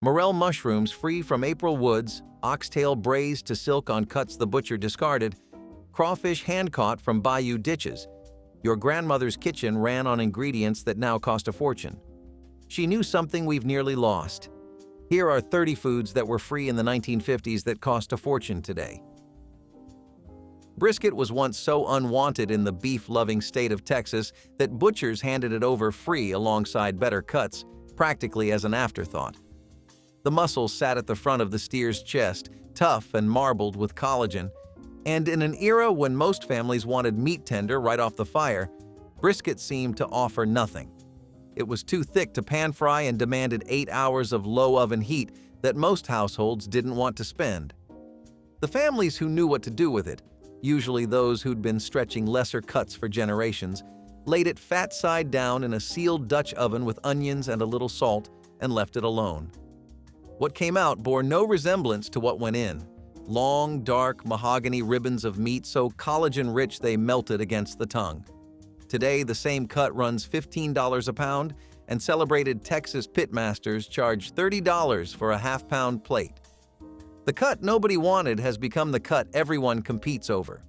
Morel mushrooms free from April woods, oxtail braised to silk on cuts the butcher discarded, crawfish hand-caught from bayou ditches. Your grandmother's kitchen ran on ingredients that now cost a fortune. She knew something we've nearly lost. Here are 30 foods that were free in the 1950s that cost a fortune today. Brisket was once so unwanted in the beef-loving state of Texas that butchers handed it over free alongside better cuts, practically as an afterthought. The muscles sat at the front of the steer's chest, tough and marbled with collagen, and in an era when most families wanted meat tender right off the fire, brisket seemed to offer nothing. It was too thick to pan-fry and demanded 8 hours of low-oven heat that most households didn't want to spend. The families who knew what to do with it, usually those who'd been stretching lesser cuts for generations, laid it fat side down in a sealed Dutch oven with onions and a little salt and left it alone. What came out bore no resemblance to what went in. Long, dark, mahogany ribbons of meat so collagen-rich they melted against the tongue. Today, the same cut runs $15 a pound, and celebrated Texas pitmasters charge $30 for a half-pound plate. The cut nobody wanted has become the cut everyone competes over,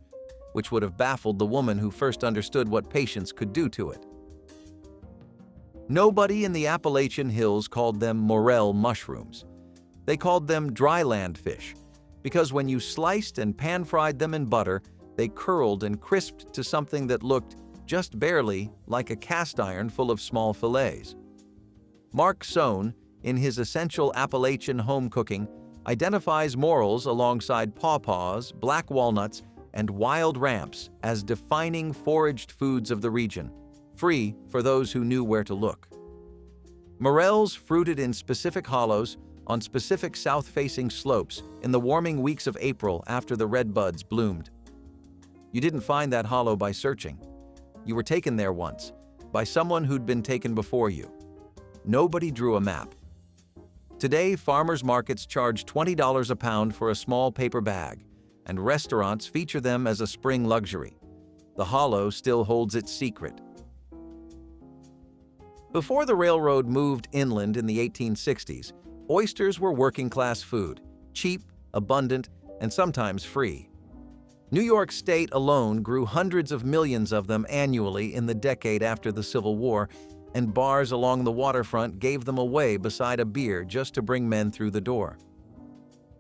which would have baffled the woman who first understood what patience could do to it. Nobody in the Appalachian hills called them morel mushrooms. They called them dryland fish, because when you sliced and pan-fried them in butter, they curled and crisped to something that looked, just barely, like a cast iron full of small fillets. Mark Sohn, in his Essential Appalachian Home Cooking, identifies morels alongside pawpaws, black walnuts, and wild ramps as defining foraged foods of the region, free for those who knew where to look. Morels fruited in specific hollows on specific south-facing slopes in the warming weeks of April after the red buds bloomed. You didn't find that hollow by searching. You were taken there once, by someone who'd been taken before you. Nobody drew a map. Today, farmers markets charge $20 a pound for a small paper bag, and restaurants feature them as a spring luxury. The hollow still holds its secret. Before the railroad moved inland in the 1860s, oysters were working-class food, cheap, abundant, and sometimes free. New York State alone grew hundreds of millions of them annually in the decade after the Civil War, and bars along the waterfront gave them away beside a beer just to bring men through the door.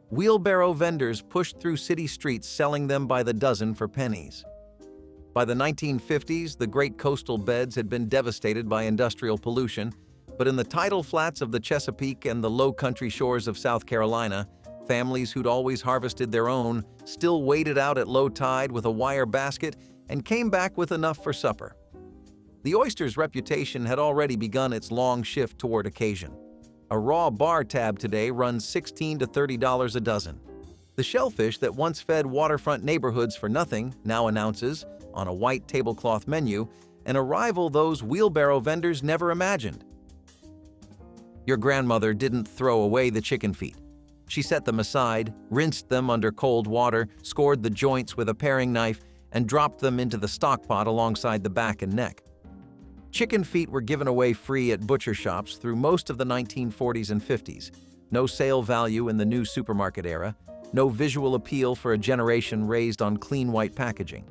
Wheelbarrow vendors pushed through city streets selling them by the dozen for pennies. By the 1950s, the great coastal beds had been devastated by industrial pollution, but in the tidal flats of the Chesapeake and the low country shores of South Carolina, families who'd always harvested their own still waded out at low tide with a wire basket and came back with enough for supper. The oyster's reputation had already begun its long shift toward occasion. A raw bar tab today runs $16 to $30 a dozen. The shellfish that once fed waterfront neighborhoods for nothing now announces, on a white tablecloth menu, an arrival those wheelbarrow vendors never imagined. Your grandmother didn't throw away the chicken feet. She set them aside, rinsed them under cold water, scored the joints with a paring knife, and dropped them into the stock pot alongside the back and neck. Chicken feet were given away free at butcher shops through most of the 1940s and 50s. No sale value in the new supermarket era, no visual appeal for a generation raised on clean white packaging.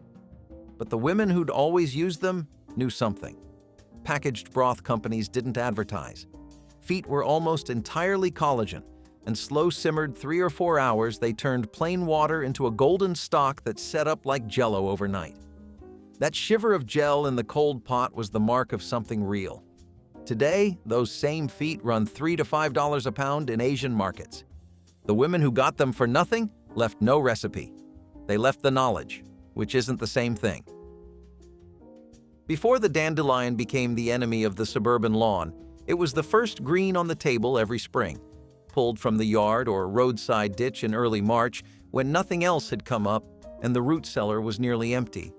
But the women who'd always used them knew something. Packaged broth companies didn't advertise. Feet were almost entirely collagen, and slow-simmered 3 or 4 hours, they turned plain water into a golden stock that set up like Jell-O overnight. That shiver of gel in the cold pot was the mark of something real. Today, those same feet run $3 to $5 a pound in Asian markets. The women who got them for nothing left no recipe. They left the knowledge, which isn't the same thing. Before the dandelion became the enemy of the suburban lawn, it was the first green on the table every spring, pulled from the yard or roadside ditch in early March when nothing else had come up and the root cellar was nearly empty.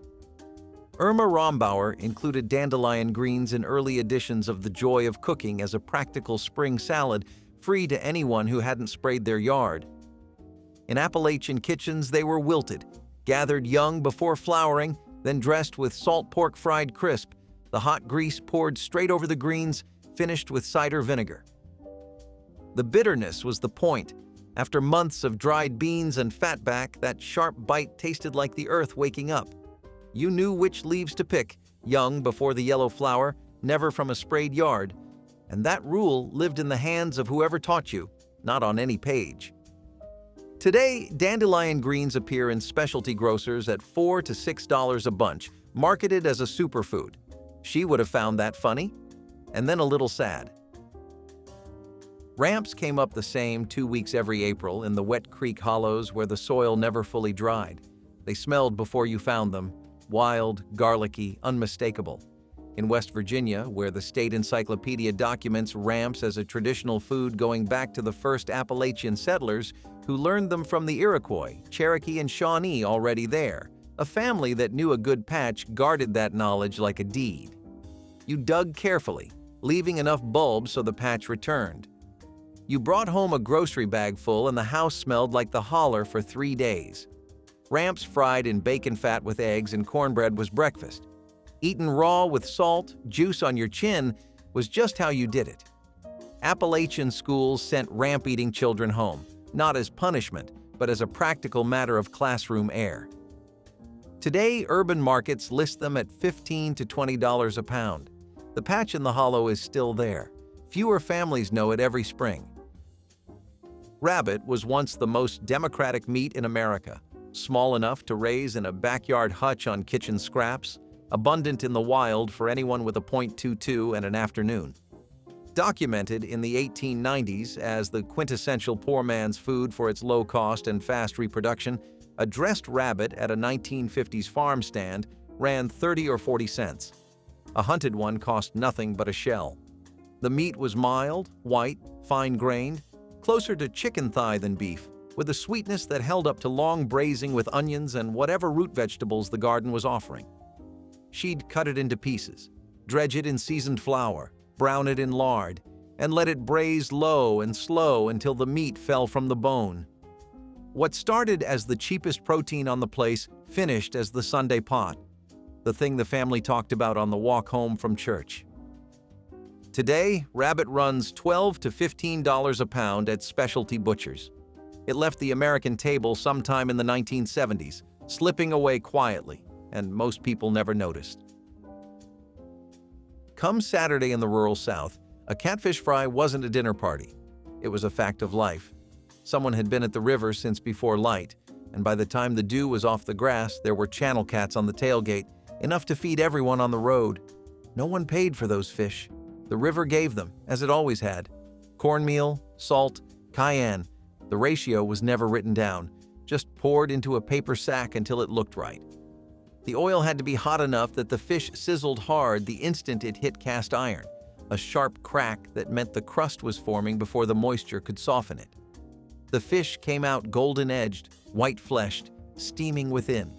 Irma Rombauer included dandelion greens in early editions of The Joy of Cooking as a practical spring salad, free to anyone who hadn't sprayed their yard. In Appalachian kitchens, they were wilted, gathered young before flowering, then dressed with salt pork fried crisp, the hot grease poured straight over the greens, finished with cider vinegar. The bitterness was the point. After months of dried beans and fatback, that sharp bite tasted like the earth waking up. You knew which leaves to pick, young before the yellow flower, never from a sprayed yard. And that rule lived in the hands of whoever taught you, not on any page. Today, dandelion greens appear in specialty grocers at $4 to $6 a bunch, marketed as a superfood. She would have found that funny, and then a little sad. Ramps came up the same 2 weeks every April in the wet creek hollows where the soil never fully dried. They smelled before you found them, wild, garlicky, unmistakable. In West Virginia, where the state encyclopedia documents ramps as a traditional food going back to the first Appalachian settlers who learned them from the Iroquois, Cherokee, and Shawnee already there, a family that knew a good patch guarded that knowledge like a deed. You dug carefully, leaving enough bulbs so the patch returned. You brought home a grocery bag full and the house smelled like the holler for 3 days. Ramps fried in bacon fat with eggs and cornbread was breakfast. Eaten raw with salt, juice on your chin was just how you did it. Appalachian schools sent ramp-eating children home, not as punishment, but as a practical matter of classroom air. Today, urban markets list them at $15 to $20 a pound. The patch in the hollow is still there. Fewer families know it every spring. Rabbit was once the most democratic meat in America, small enough to raise in a backyard hutch on kitchen scraps, abundant in the wild for anyone with a .22 and an afternoon. Documented in the 1890s as the quintessential poor man's food for its low cost and fast reproduction, a dressed rabbit at a 1950s farm stand ran 30 or 40 cents. A hunted one cost nothing but a shell. The meat was mild, white, fine-grained, closer to chicken thigh than beef, with a sweetness that held up to long braising with onions and whatever root vegetables the garden was offering. She'd cut it into pieces, dredge it in seasoned flour, brown it in lard, and let it braise low and slow until the meat fell from the bone. What started as the cheapest protein on the place finished as the Sunday pot, the thing the family talked about on the walk home from church. Today, rabbit runs $12 to $15 a pound at specialty butchers. It left the American table sometime in the 1970s, slipping away quietly, and most people never noticed. Come Saturday in the rural South, a catfish fry wasn't a dinner party. It was a fact of life. Someone had been at the river since before light, and by the time the dew was off the grass, there were channel cats on the tailgate, enough to feed everyone on the road. No one paid for those fish. The river gave them, as it always had. Cornmeal, salt, cayenne. The ratio was never written down, just poured into a paper sack until it looked right. The oil had to be hot enough that the fish sizzled hard the instant it hit cast iron, a sharp crack that meant the crust was forming before the moisture could soften it. The fish came out golden-edged, white-fleshed, steaming within.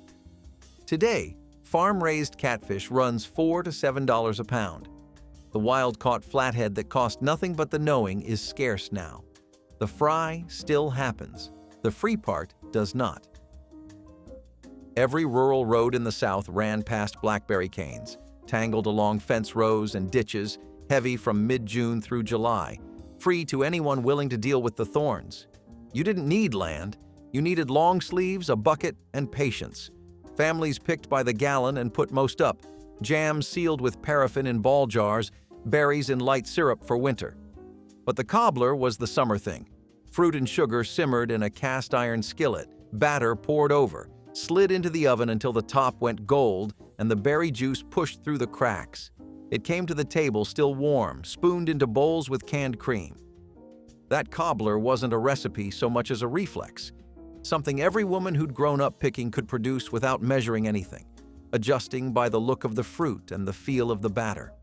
Today, farm-raised catfish runs $4 to $7 a pound. The wild-caught flathead that cost nothing but the knowing is scarce now. The fry still happens. The free part does not. Every rural road in the South ran past blackberry canes, tangled along fence rows and ditches, heavy from mid-June through July, free to anyone willing to deal with the thorns. You didn't need land. You needed long sleeves, a bucket, and patience. Families picked by the gallon and put most up, jams sealed with paraffin in ball jars, berries in light syrup for winter. But the cobbler was the summer thing. Fruit and sugar simmered in a cast iron skillet, batter poured over, slid into the oven until the top went gold and the berry juice pushed through the cracks. It came to the table still warm, spooned into bowls with canned cream. That cobbler wasn't a recipe so much as a reflex, something every woman who'd grown up picking could produce without measuring anything, adjusting by the look of the fruit and the feel of the batter.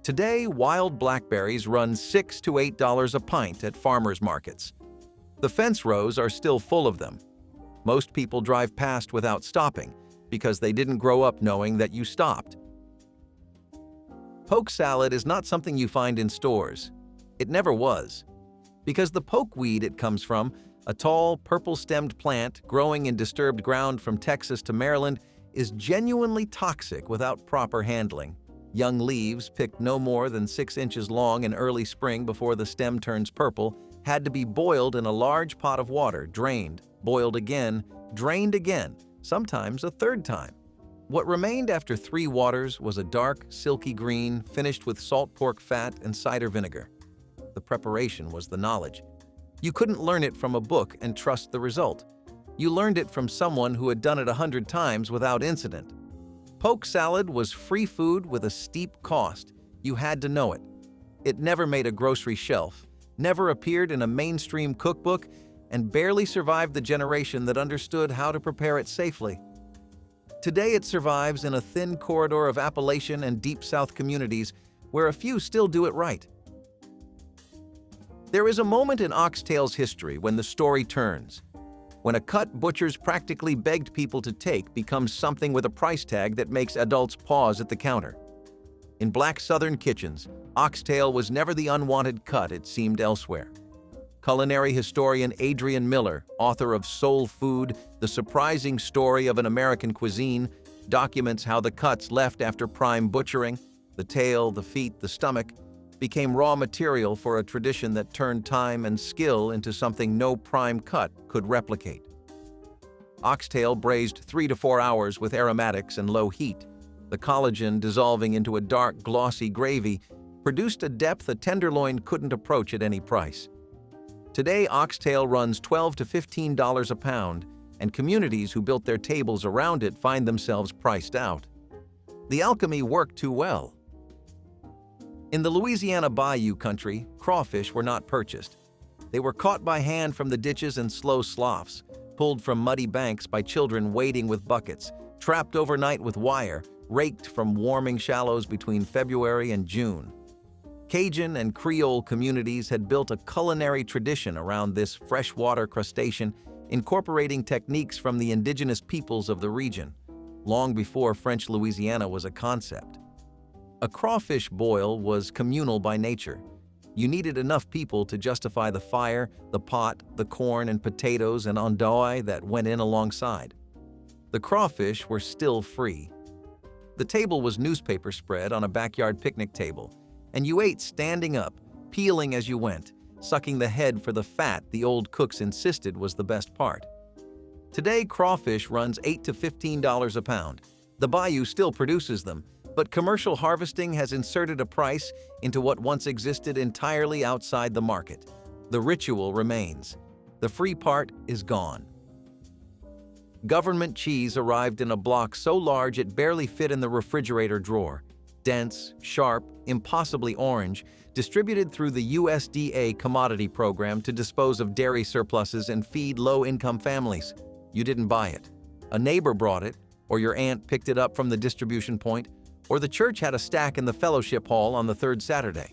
Today, wild blackberries run $6 to $8 a pint at farmers markets. The fence rows are still full of them. Most people drive past without stopping because they didn't grow up knowing that you stopped. Poke salad is not something you find in stores. It never was. Because the pokeweed it comes from, a tall, purple-stemmed plant growing in disturbed ground from Texas to Maryland, is genuinely toxic without proper handling. Young leaves, picked no more than 6 inches long in early spring before the stem turns purple, had to be boiled in a large pot of water, drained, boiled again, drained again, sometimes a third time. What remained after 3 waters was a dark, silky green, finished with salt pork fat and cider vinegar. The preparation was the knowledge. You couldn't learn it from a book and trust the result. You learned it from someone who had done it 100 times without incident. Poke salad was free food with a steep cost. You had to know it. It never made a grocery shelf, never appeared in a mainstream cookbook, and barely survived the generation that understood how to prepare it safely. Today it survives in a thin corridor of Appalachian and Deep South communities where a few still do it right. There is a moment in oxtail's history when the story turns, when a cut butchers practically begged people to take becomes something with a price tag that makes adults pause at the counter. In Black Southern kitchens, oxtail was never the unwanted cut it seemed elsewhere. Culinary historian Adrian Miller, author of Soul Food, The Surprising Story of an American Cuisine, documents how the cuts left after prime butchering, the tail, the feet, the stomach, became raw material for a tradition that turned time and skill into something no prime cut could replicate. Oxtail braised 3 to 4 hours with aromatics and low heat, the collagen dissolving into a dark, glossy gravy, produced a depth a tenderloin couldn't approach at any price. Today, oxtail runs $12 to $15 a pound, and communities who built their tables around it find themselves priced out. The alchemy worked too well. In the Louisiana Bayou country, crawfish were not purchased. They were caught by hand from the ditches and slow sloughs, pulled from muddy banks by children wading with buckets, trapped overnight with wire, raked from warming shallows between February and June. Cajun and Creole communities had built a culinary tradition around this freshwater crustacean, incorporating techniques from the indigenous peoples of the region, long before French Louisiana was a concept. A crawfish boil was communal by nature. You needed enough people to justify the fire, the pot, the corn and potatoes and andouille that went in alongside. The crawfish were still free. The table was newspaper spread on a backyard picnic table, and you ate standing up, peeling as you went, sucking the head for the fat the old cooks insisted was the best part. Today, crawfish runs $8 to $15 a pound. The bayou still produces them, but commercial harvesting has inserted a price into what once existed entirely outside the market. The ritual remains. The free part is gone. Government cheese arrived in a block so large it barely fit in the refrigerator drawer. Dense, sharp, impossibly orange, distributed through the USDA commodity program to dispose of dairy surpluses and feed low-income families. You didn't buy it. A neighbor brought it, or your aunt picked it up from the distribution point, or the church had a stack in the fellowship hall on the third Saturday.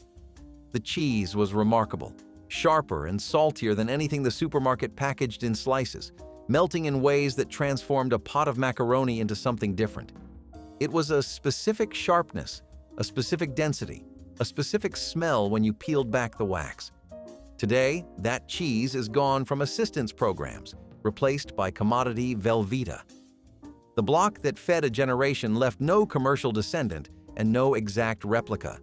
The cheese was remarkable, sharper and saltier than anything the supermarket packaged in slices, melting in ways that transformed a pot of macaroni into something different. It was a specific sharpness, a specific density, a specific smell when you peeled back the wax. Today, that cheese is gone from assistance programs, replaced by commodity Velveeta. The block that fed a generation left no commercial descendant and no exact replica.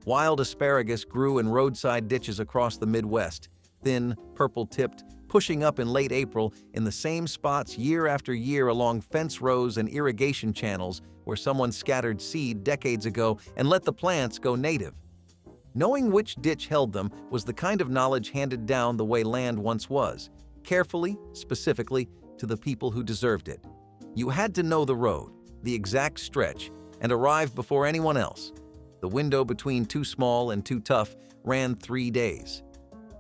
Wild asparagus grew in roadside ditches across the Midwest, thin, purple-tipped, pushing up in late April in the same spots year after year along fence rows and irrigation channels where someone scattered seed decades ago and let the plants go native. Knowing which ditch held them was the kind of knowledge handed down the way land once was, carefully, specifically, to the people who deserved it. You had to know the road, the exact stretch, and arrive before anyone else. The window between too small and too tough ran 3 days.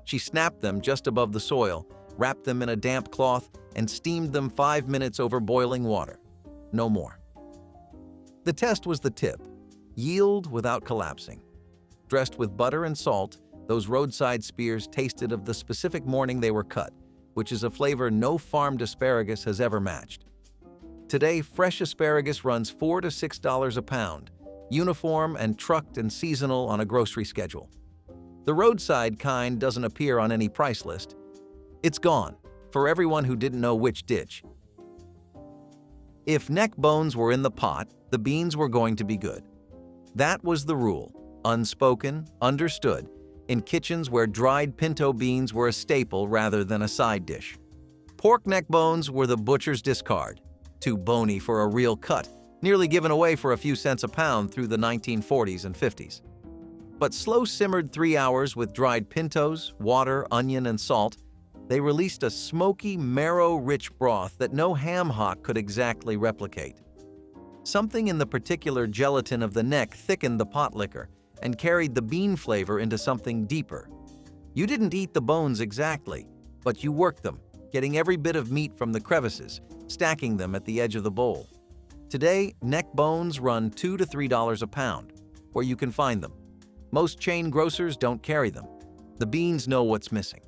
She snapped them just above the soil, wrapped them in a damp cloth, and steamed them 5 minutes over boiling water. No more. The test was the tip: yield without collapsing. Dressed with butter and salt, those roadside spears tasted of the specific morning they were cut, which is a flavor no farmed asparagus has ever matched. Today, fresh asparagus runs $4 to $6 a pound, uniform and trucked and seasonal on a grocery schedule. The roadside kind doesn't appear on any price list. It's gone, for everyone who didn't know which ditch. If neck bones were in the pot, the beans were going to be good. That was the rule, unspoken, understood, in kitchens where dried pinto beans were a staple rather than a side dish. Pork neck bones were the butcher's discard, too bony for a real cut, nearly given away for a few cents a pound through the 1940s and 50s. But slow-simmered 3 hours with dried pintos, water, onion, and salt, they released a smoky, marrow-rich broth that no ham hock could exactly replicate. Something in the particular gelatin of the neck thickened the pot liquor and carried the bean flavor into something deeper. You didn't eat the bones exactly, but you worked them, getting every bit of meat from the crevices, stacking them at the edge of the bowl. Today, neck bones run $2 to $3 a pound, where you can find them. Most chain grocers don't carry them. The beans know what's missing.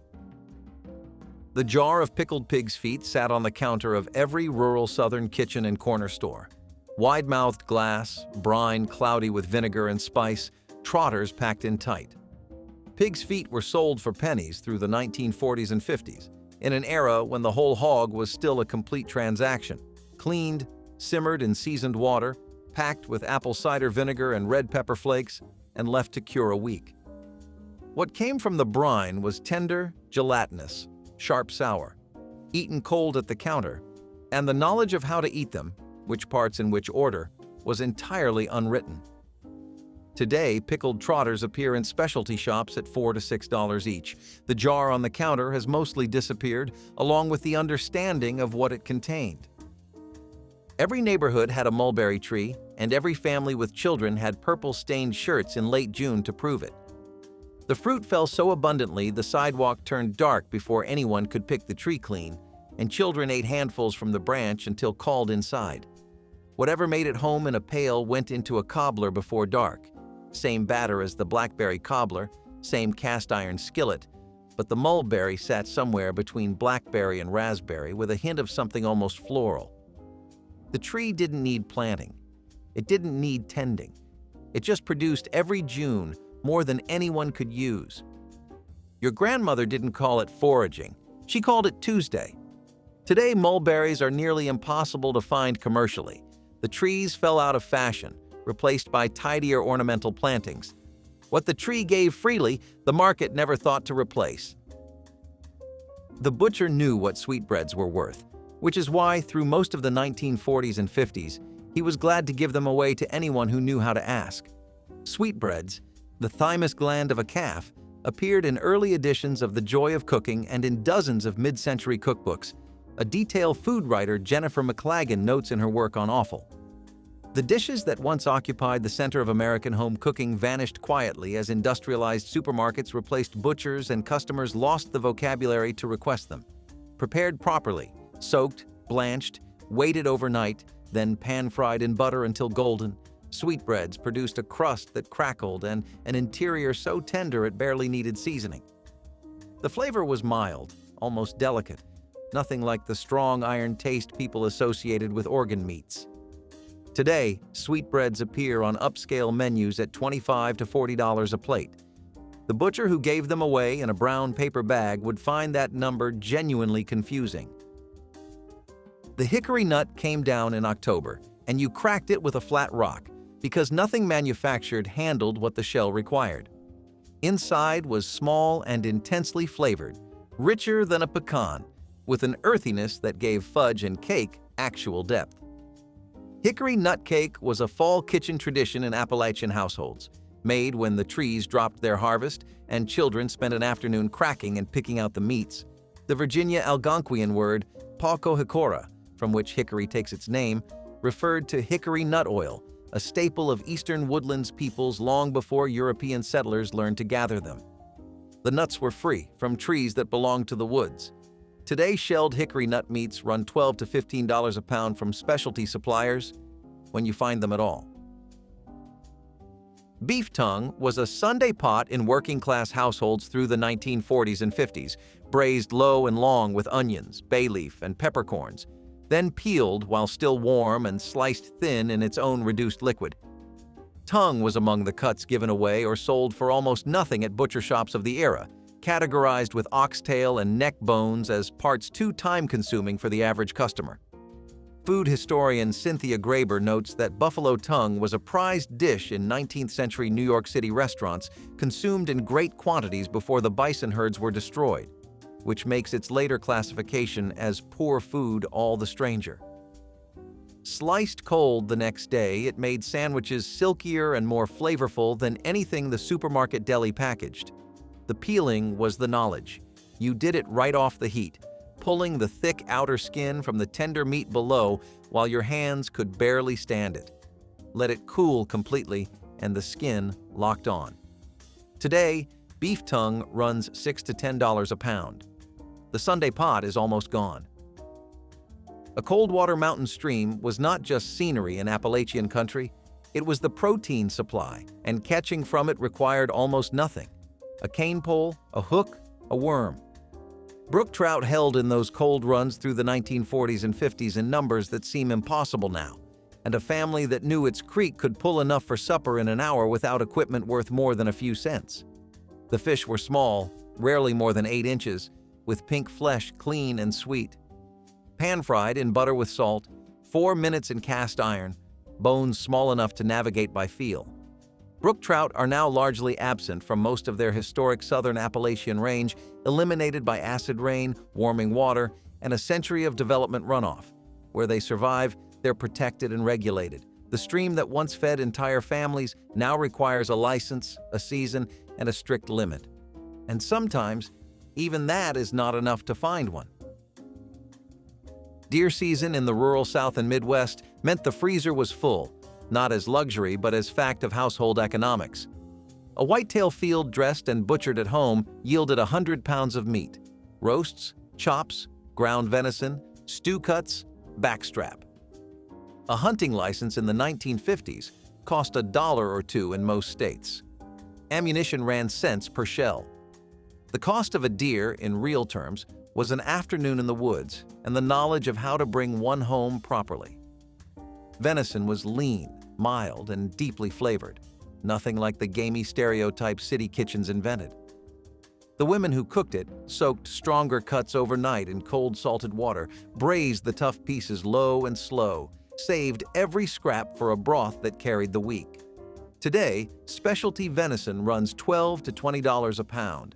The jar of pickled pig's feet sat on the counter of every rural southern kitchen and corner store. Wide-mouthed glass, brine cloudy with vinegar and spice, trotters packed in tight. Pig's feet were sold for pennies through the 1940s and 50s, in an era when the whole hog was still a complete transaction. Cleaned, simmered in seasoned water, packed with apple cider vinegar and red pepper flakes, and left to cure a week. What came from the brine was tender, gelatinous, sharp sour, eaten cold at the counter, and the knowledge of how to eat them, which parts in which order, was entirely unwritten. Today, pickled trotters appear in specialty shops at $4 to $6 each. The jar on the counter has mostly disappeared, along with the understanding of what it contained. Every neighborhood had a mulberry tree, and every family with children had purple-stained shirts in late June to prove it. The fruit fell so abundantly the sidewalk turned dark before anyone could pick the tree clean, and children ate handfuls from the branch until called inside. Whatever made it home in a pail went into a cobbler before dark. Same batter as the blackberry cobbler, same cast-iron skillet, but the mulberry sat somewhere between blackberry and raspberry with a hint of something almost floral. The tree didn't need planting. It didn't need tending. It just produced every June more than anyone could use. Your grandmother didn't call it foraging. She called it Tuesday. Today, mulberries are nearly impossible to find commercially. The trees fell out of fashion, replaced by tidier ornamental plantings. What the tree gave freely, the market never thought to replace. The butcher knew what sweetbreads were worth, which is why, through most of the 1940s and 50s, he was glad to give them away to anyone who knew how to ask. Sweetbreads, the thymus gland of a calf, appeared in early editions of The Joy of Cooking and in dozens of mid-century cookbooks. A detailed food writer, Jennifer McLagan, notes in her work on offal. The dishes that once occupied the center of American home cooking vanished quietly as industrialized supermarkets replaced butchers and customers lost the vocabulary to request them. Prepared properly, soaked, blanched, waited overnight, then pan-fried in butter until golden, sweetbreads produced a crust that crackled and an interior so tender it barely needed seasoning. The flavor was mild, almost delicate, nothing like the strong iron taste people associated with organ meats. Today, sweetbreads appear on upscale menus at $25 to $40 a plate. The butcher who gave them away in a brown paper bag would find that number genuinely confusing. The hickory nut came down in October, and you cracked it with a flat rock, because nothing manufactured handled what the shell required. Inside was small and intensely flavored, richer than a pecan, with an earthiness that gave fudge and cake actual depth. Hickory nut cake was a fall kitchen tradition in Appalachian households, made when the trees dropped their harvest and children spent an afternoon cracking and picking out the meats. The Virginia Algonquian word Pawpaw, from which hickory takes its name, referred to hickory nut oil, a staple of eastern woodlands peoples long before European settlers learned to gather them. The nuts were free from trees that belonged to the woods. Today, shelled hickory nut meats run $12 to $15 a pound from specialty suppliers, when you find them at all. Beef tongue was a Sunday pot in working-class households through the 1940s and 50s, braised low and long with onions, bay leaf, and peppercorns, then peeled while still warm and sliced thin in its own reduced liquid. Tongue was among the cuts given away or sold for almost nothing at butcher shops of the era, categorized with oxtail and neck bones as parts too time-consuming for the average customer. Food historian Cynthia Graber notes that buffalo tongue was a prized dish in 19th century New York City restaurants, consumed in great quantities before the bison herds were destroyed, which makes its later classification as poor food all the stranger. Sliced cold the next day, it made sandwiches silkier and more flavorful than anything the supermarket deli packaged. The peeling was the knowledge. You did it right off the heat, pulling the thick outer skin from the tender meat below while your hands could barely stand it. Let it cool completely and the skin locked on. Today, beef tongue runs $6 to $10 a pound. The Sunday pot is almost gone. A cold-water mountain stream was not just scenery in Appalachian country, it was the protein supply, and catching from it required almost nothing. A cane pole, a hook, a worm. Brook trout held in those cold runs through the 1940s and 50s in numbers that seem impossible now, and a family that knew its creek could pull enough for supper in an hour without equipment worth more than a few cents. The fish were small, rarely more than 8 inches, with pink flesh clean and sweet. Pan-fried in butter with salt, 4 minutes in cast iron, bones small enough to navigate by feel. Brook trout are now largely absent from most of their historic southern Appalachian range, eliminated by acid rain, warming water, and a century of development runoff. Where they survive, they're protected and regulated. The stream that once fed entire families now requires a license, a season, and a strict limit. And sometimes, even that is not enough to find one. Deer season in the rural South and Midwest meant the freezer was full, not as luxury but as fact of household economics. A whitetail field dressed and butchered at home yielded 100 pounds of meat. Roasts, chops, ground venison, stew cuts, backstrap. A hunting license in the 1950s cost $1 or $2 in most states. Ammunition ran cents per shell. The cost of a deer, in real terms, was an afternoon in the woods and the knowledge of how to bring one home properly. Venison was lean, mild, and deeply flavored, nothing like the gamey stereotype city kitchens invented. The women who cooked it soaked stronger cuts overnight in cold salted water, braised the tough pieces low and slow, saved every scrap for a broth that carried the week. Today, specialty venison runs $12 to $20 a pound.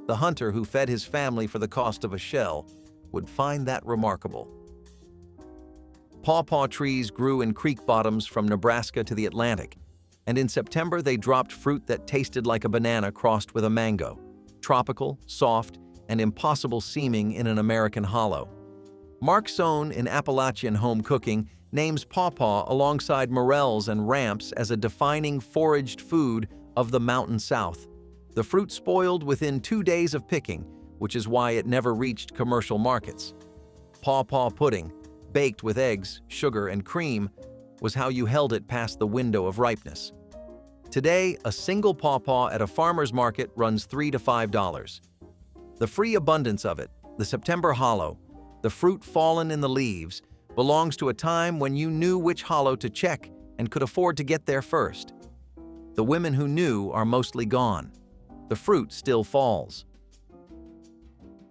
The hunter who fed his family for the cost of a shell would find that remarkable. Pawpaw trees grew in creek bottoms from Nebraska to the Atlantic, and in September they dropped fruit that tasted like a banana crossed with a mango, tropical, soft, and impossible seeming in an American hollow. Mark Sohn in Appalachian Home Cooking names pawpaw alongside morels and ramps as a defining foraged food of the Mountain South. The fruit spoiled within 2 days of picking, which is why it never reached commercial markets. Pawpaw pudding, baked with eggs, sugar, and cream, was how you held it past the window of ripeness. Today, a single pawpaw at a farmer's market runs $3 to $5. The free abundance of it, the September hollow, the fruit fallen in the leaves, belongs to a time when you knew which hollow to check and could afford to get there first. The women who knew are mostly gone. The fruit still falls.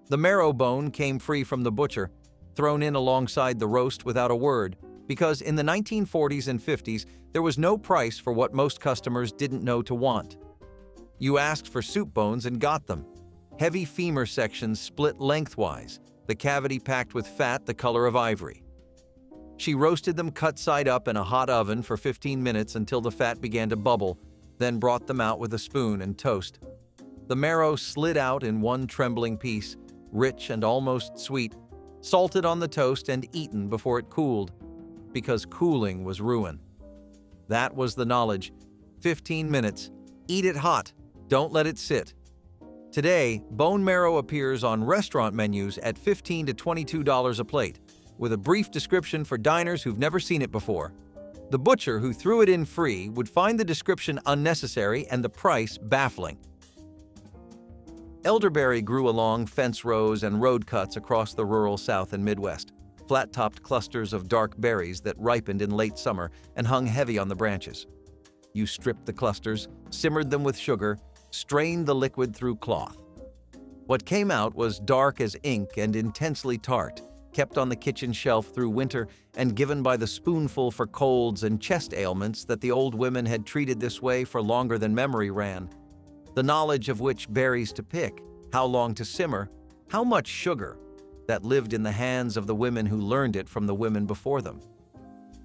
The marrow bone came free from the butcher, thrown in alongside the roast without a word, because in the 1940s and 50s, there was no price for what most customers didn't know to want. You asked for soup bones and got them. Heavy femur sections split lengthwise, the cavity packed with fat the color of ivory. She roasted them cut side up in a hot oven for 15 minutes until the fat began to bubble, then brought them out with a spoon and toast. The marrow slid out in one trembling piece, rich and almost sweet, salted on the toast and eaten before it cooled, because cooling was ruin. That was the knowledge. 15 minutes. Eat it hot. Don't let it sit. Today, bone marrow appears on restaurant menus at $15 to $22 a plate, with a brief description for diners who've never seen it before. The butcher who threw it in free would find the description unnecessary and the price baffling. Elderberry grew along fence rows and road cuts across the rural South and Midwest, flat-topped clusters of dark berries that ripened in late summer and hung heavy on the branches. You stripped the clusters, simmered them with sugar, strained the liquid through cloth. What came out was dark as ink and intensely tart, kept on the kitchen shelf through winter and given by the spoonful for colds and chest ailments that the old women had treated this way for longer than memory ran. The knowledge of which berries to pick, how long to simmer, how much sugar, that lived in the hands of the women who learned it from the women before them.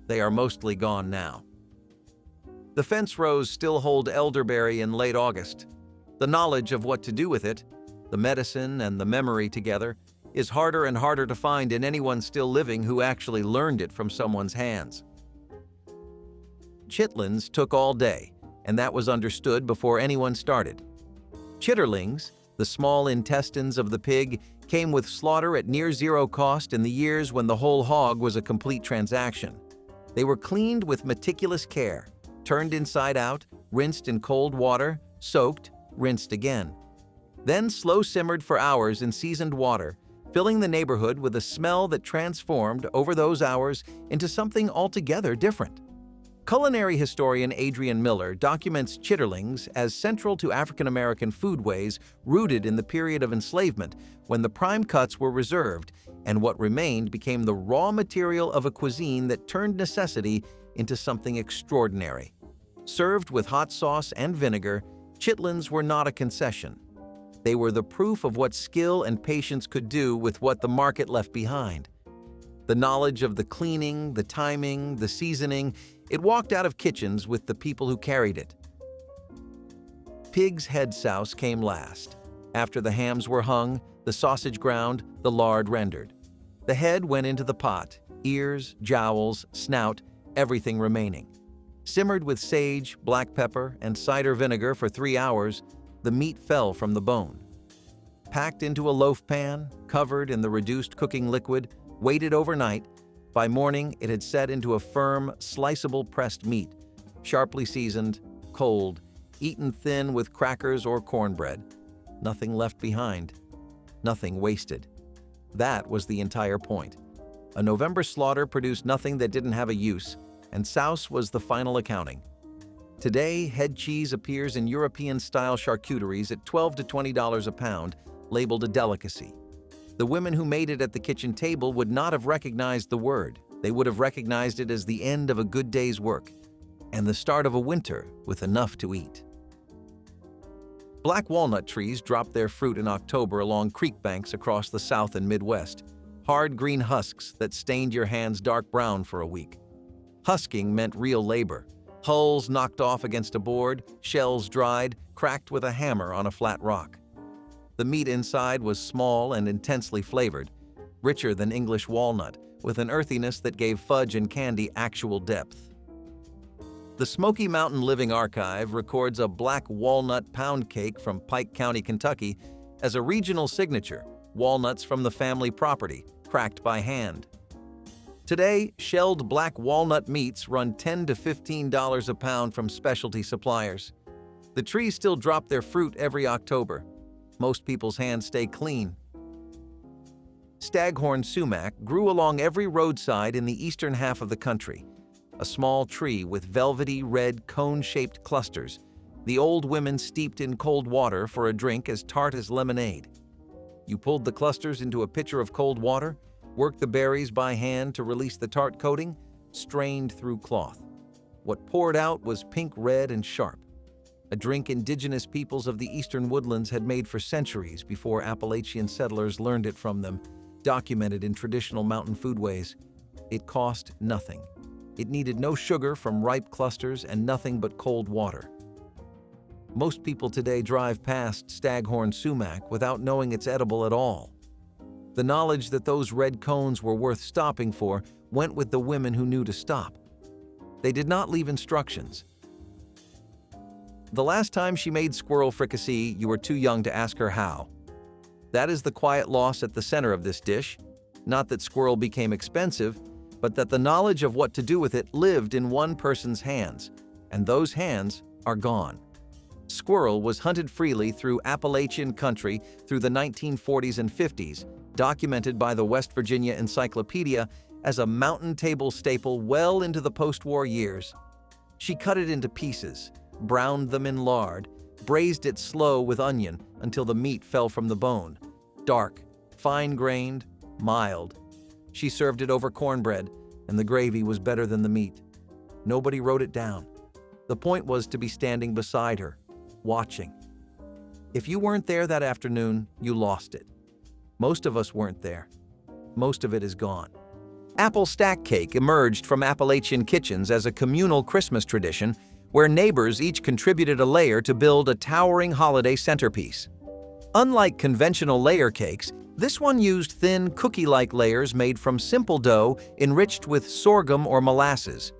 They are mostly gone now. The fence rows still hold elderberry in late August. The knowledge of what to do with it, the medicine and the memory together, is harder and harder to find in anyone still living who actually learned it from someone's hands. Chitlins took all day, and that was understood before anyone started. Chitterlings, the small intestines of the pig, came with slaughter at near zero cost in the years when the whole hog was a complete transaction. They were cleaned with meticulous care, turned inside out, rinsed in cold water, soaked, rinsed again. Then slow-simmered for hours in seasoned water, filling the neighborhood with a smell that transformed, over those hours, into something altogether different. Culinary historian Adrian Miller documents chitterlings as central to African American foodways rooted in the period of enslavement, when the prime cuts were reserved and what remained became the raw material of a cuisine that turned necessity into something extraordinary. Served with hot sauce and vinegar, chitlins were not a concession. They were the proof of what skill and patience could do with what the market left behind. The knowledge of the cleaning, the timing, the seasoning, it walked out of kitchens with the people who carried it. Pig's head souse came last. After the hams were hung, the sausage ground, the lard rendered. The head went into the pot, ears, jowls, snout, everything remaining. Simmered with sage, black pepper, and cider vinegar for 3 hours, the meat fell from the bone. Packed into a loaf pan, covered in the reduced cooking liquid, waited overnight, by morning it had set into a firm, sliceable pressed meat, sharply seasoned, cold, eaten thin with crackers or cornbread. Nothing left behind. Nothing wasted. That was the entire point. A November slaughter produced nothing that didn't have a use, and souse was the final accounting. Today, head cheese appears in European-style charcuteries at $12 to $20 a pound, labeled a delicacy. The women who made it at the kitchen table would not have recognized the word. They would have recognized it as the end of a good day's work and the start of a winter with enough to eat. Black walnut trees dropped their fruit in October along creek banks across the South and Midwest, hard green husks that stained your hands dark brown for a week. Husking meant real labor. Hulls knocked off against a board, shells dried, cracked with a hammer on a flat rock. The meat inside was small and intensely flavored, richer than English walnut, with an earthiness that gave fudge and candy actual depth. The Smoky Mountain Living Archive records a black walnut pound cake from Pike County, Kentucky, as a regional signature, walnuts from the family property, cracked by hand. Today, shelled black walnut meats run $10 to $15 a pound from specialty suppliers. The trees still drop their fruit every October. Most people's hands stay clean. Staghorn sumac grew along every roadside in the eastern half of the country. A small tree with velvety red cone-shaped clusters, the old women steeped in cold water for a drink as tart as lemonade. You pulled the clusters into a pitcher of cold water, worked the berries by hand to release the tart coating, strained through cloth. What poured out was pink-red and sharp, a drink indigenous peoples of the eastern woodlands had made for centuries before Appalachian settlers learned it from them, documented in traditional mountain foodways. It cost nothing. It needed no sugar from ripe clusters and nothing but cold water. Most people today drive past Staghorn sumac without knowing it's edible at all. The knowledge that those red cones were worth stopping for went with the women who knew to stop. They did not leave instructions. The last time she made squirrel fricassee, you were too young to ask her how. That is the quiet loss at the center of this dish. Not that squirrel became expensive, but that the knowledge of what to do with it lived in one person's hands, and those hands are gone. Squirrel was hunted freely through Appalachian country through the 1940s and 50s, documented by the West Virginia Encyclopedia as a mountain table staple well into the post-war years. She cut it into pieces, browned them in lard, braised it slow with onion until the meat fell from the bone, dark, fine-grained, mild. She served it over cornbread, and the gravy was better than the meat. Nobody wrote it down. The point was to be standing beside her, watching. If you weren't there that afternoon, you lost it. Most of us weren't there. Most of it is gone. Apple stack cake emerged from Appalachian kitchens as a communal Christmas tradition where neighbors each contributed a layer to build a towering holiday centerpiece. Unlike conventional layer cakes, this one used thin, cookie-like layers made from simple dough enriched with sorghum or molasses.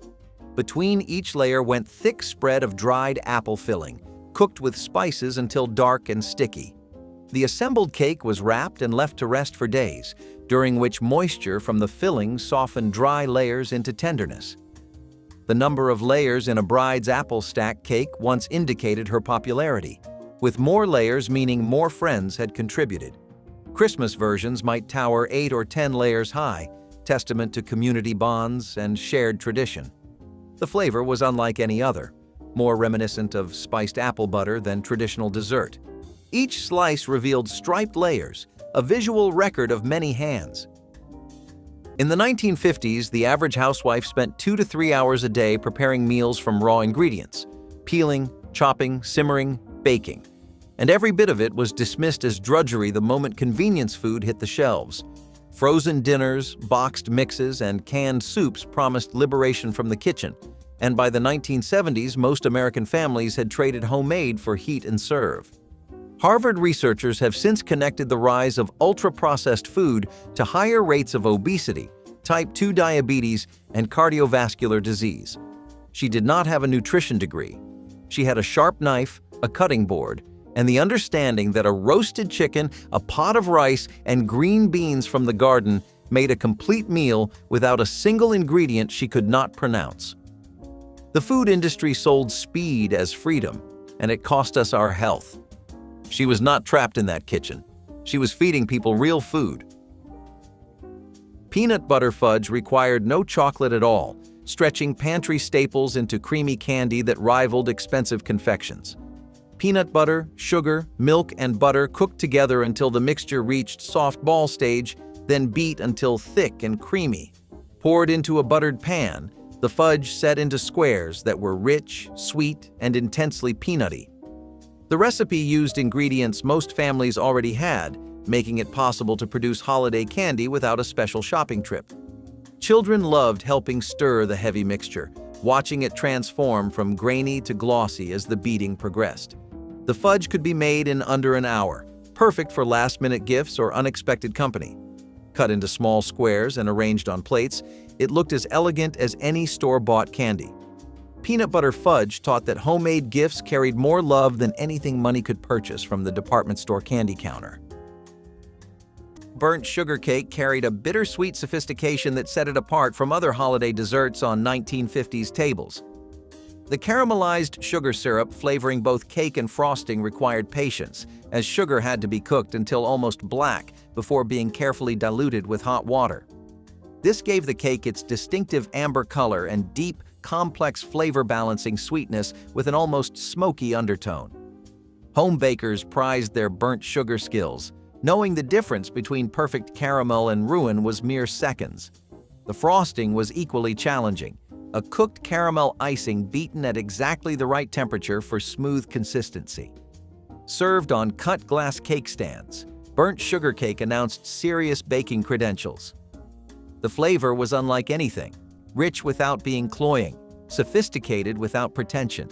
Between each layer went thick spread of dried apple filling, cooked with spices until dark and sticky. The assembled cake was wrapped and left to rest for days, during which moisture from the filling softened dry layers into tenderness. The number of layers in a bride's apple stack cake once indicated her popularity, with more layers meaning more friends had contributed. Christmas versions might tower 8 or 10 layers high, testament to community bonds and shared tradition. The flavor was unlike any other, more reminiscent of spiced apple butter than traditional dessert. Each slice revealed striped layers, a visual record of many hands. In the 1950s, the average housewife spent 2 to 3 hours a day preparing meals from raw ingredients, peeling, chopping, simmering, baking. And every bit of it was dismissed as drudgery the moment convenience food hit the shelves. Frozen dinners, boxed mixes, and canned soups promised liberation from the kitchen, and by the 1970s, most American families had traded homemade for heat and serve. Harvard researchers have since connected the rise of ultra-processed food to higher rates of obesity, type 2 diabetes, and cardiovascular disease. She did not have a nutrition degree. She had a sharp knife, a cutting board, and the understanding that a roasted chicken, a pot of rice, and green beans from the garden made a complete meal without a single ingredient she could not pronounce. The food industry sold speed as freedom, and it cost us our health. She was not trapped in that kitchen. She was feeding people real food. Peanut butter fudge required no chocolate at all, stretching pantry staples into creamy candy that rivaled expensive confections. Peanut butter, sugar, milk, and butter cooked together until the mixture reached soft ball stage, then beat until thick and creamy. Poured into a buttered pan, the fudge set into squares that were rich, sweet, and intensely peanutty. The recipe used ingredients most families already had, making it possible to produce holiday candy without a special shopping trip. Children loved helping stir the heavy mixture, watching it transform from grainy to glossy as the beating progressed. The fudge could be made in under an hour, perfect for last-minute gifts or unexpected company. Cut into small squares and arranged on plates, it looked as elegant as any store-bought candy. Peanut butter fudge taught that homemade gifts carried more love than anything money could purchase from the department store candy counter. Burnt sugar cake carried a bittersweet sophistication that set it apart from other holiday desserts on 1950s tables. The caramelized sugar syrup flavoring both cake and frosting required patience, as sugar had to be cooked until almost black before being carefully diluted with hot water. This gave the cake its distinctive amber color and deep, complex flavor-balancing sweetness with an almost smoky undertone. Home bakers prized their burnt sugar skills, knowing the difference between perfect caramel and ruin was mere seconds. The frosting was equally challenging, a cooked caramel icing beaten at exactly the right temperature for smooth consistency. Served on cut glass cake stands, burnt sugar cake announced serious baking credentials. The flavor was unlike anything, rich without being cloying, sophisticated without pretension.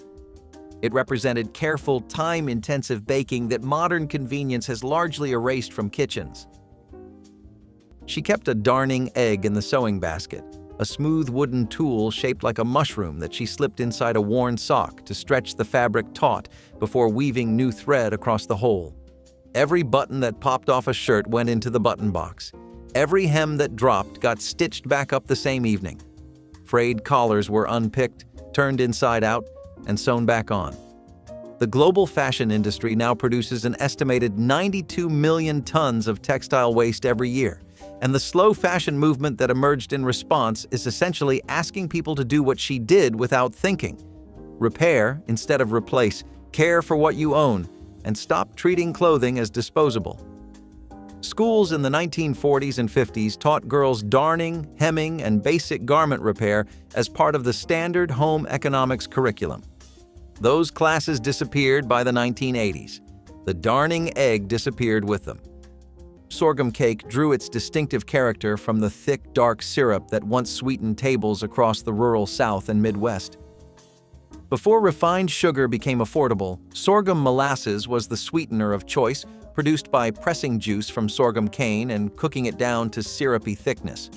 It represented careful, time-intensive baking that modern convenience has largely erased from kitchens. She kept a darning egg in the sewing basket, a smooth wooden tool shaped like a mushroom that she slipped inside a worn sock to stretch the fabric taut before weaving new thread across the hole. Every button that popped off a shirt went into the button box. Every hem that dropped got stitched back up the same evening. Frayed collars were unpicked, turned inside out, and sewn back on. The global fashion industry now produces an estimated 92 million tons of textile waste every year, and the slow fashion movement that emerged in response is essentially asking people to do what she did without thinking. Repair instead of replace, care for what you own, and stop treating clothing as disposable. Schools in the 1940s and 50s taught girls darning, hemming, and basic garment repair as part of the standard home economics curriculum. Those classes disappeared by the 1980s. The darning egg disappeared with them. Sorghum cake drew its distinctive character from the thick, dark syrup that once sweetened tables across the rural South and Midwest. Before refined sugar became affordable, sorghum molasses was the sweetener of choice, produced by pressing juice from sorghum cane and cooking it down to syrupy thickness.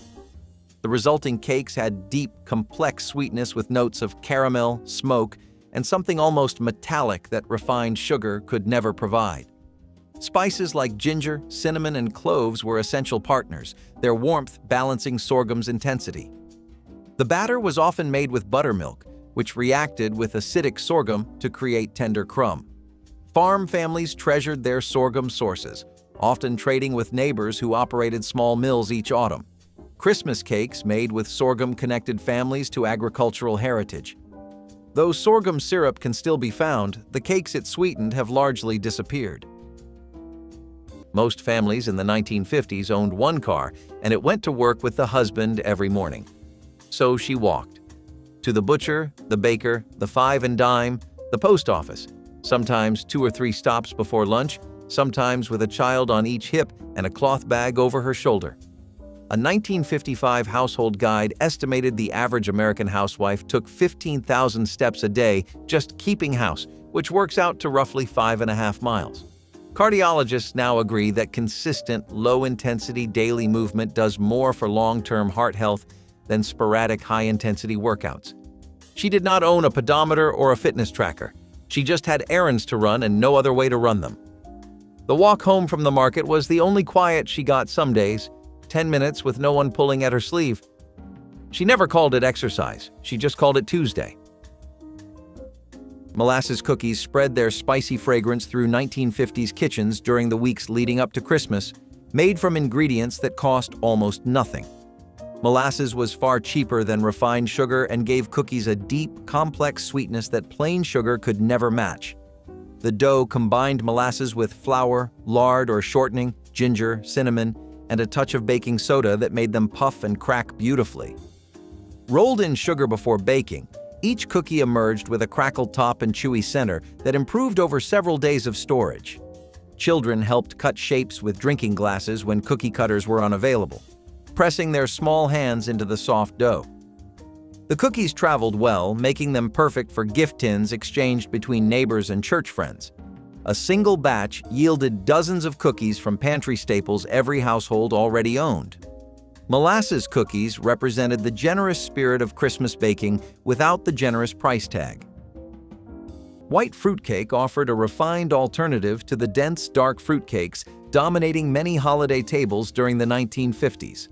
The resulting cakes had deep, complex sweetness with notes of caramel, smoke, and something almost metallic that refined sugar could never provide. Spices like ginger, cinnamon, and cloves were essential partners, their warmth balancing sorghum's intensity. The batter was often made with buttermilk, which reacted with acidic sorghum to create tender crumb. Farm families treasured their sorghum sources, often trading with neighbors who operated small mills each autumn. Christmas cakes made with sorghum connected families to agricultural heritage. Though sorghum syrup can still be found, the cakes it sweetened have largely disappeared. Most families in the 1950s owned one car, and it went to work with the husband every morning. So she walked. To the butcher, the baker, the five and dime, the post office, sometimes 2 or 3 stops before lunch, sometimes with a child on each hip and a cloth bag over her shoulder. A 1955 household guide estimated the average American housewife took 15,000 steps a day just keeping house, which works out to roughly 5.5 miles. Cardiologists now agree that consistent, low-intensity daily movement does more for long-term heart health than sporadic high-intensity workouts. She did not own a pedometer or a fitness tracker. She just had errands to run and no other way to run them. The walk home from the market was the only quiet she got some days, 10 minutes with no one pulling at her sleeve. She never called it exercise, she just called it Tuesday. Molasses cookies spread their spicy fragrance through 1950s kitchens during the weeks leading up to Christmas, made from ingredients that cost almost nothing. Molasses was far cheaper than refined sugar and gave cookies a deep, complex sweetness that plain sugar could never match. The dough combined molasses with flour, lard or shortening, ginger, cinnamon, and a touch of baking soda that made them puff and crack beautifully. Rolled in sugar before baking, each cookie emerged with a crackled top and chewy center that improved over several days of storage. Children helped cut shapes with drinking glasses when cookie cutters were unavailable, pressing their small hands into the soft dough. The cookies traveled well, making them perfect for gift tins exchanged between neighbors and church friends. A single batch yielded dozens of cookies from pantry staples every household already owned. Molasses cookies represented the generous spirit of Christmas baking without the generous price tag. White fruitcake offered a refined alternative to the dense, dark fruitcakes dominating many holiday tables during the 1950s.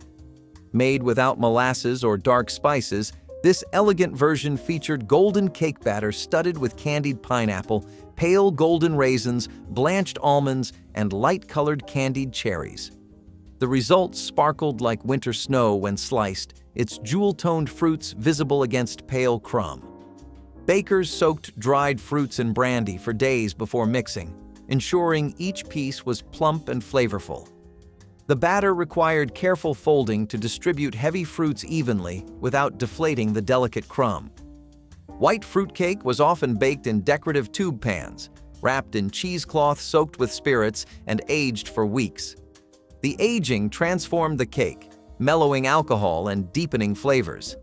Made without molasses or dark spices, this elegant version featured golden cake batter studded with candied pineapple, pale golden raisins, blanched almonds, and light-colored candied cherries. The result sparkled like winter snow when sliced, its jewel-toned fruits visible against pale crumb. Bakers soaked dried fruits in brandy for days before mixing, ensuring each piece was plump and flavorful. The batter required careful folding to distribute heavy fruits evenly without deflating the delicate crumb. White fruitcake was often baked in decorative tube pans, wrapped in cheesecloth soaked with spirits and aged for weeks. The aging transformed the cake, mellowing alcohol and deepening flavors.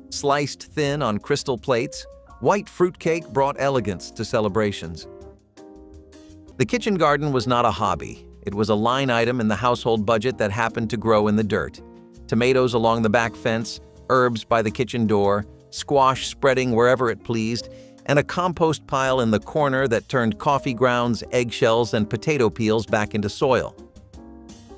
Sliced thin on crystal plates, white fruitcake brought elegance to celebrations. The kitchen garden was not a hobby. It was a line item in the household budget that happened to grow in the dirt. Tomatoes along the back fence, herbs by the kitchen door, squash spreading wherever it pleased, and a compost pile in the corner that turned coffee grounds, eggshells, and potato peels back into soil.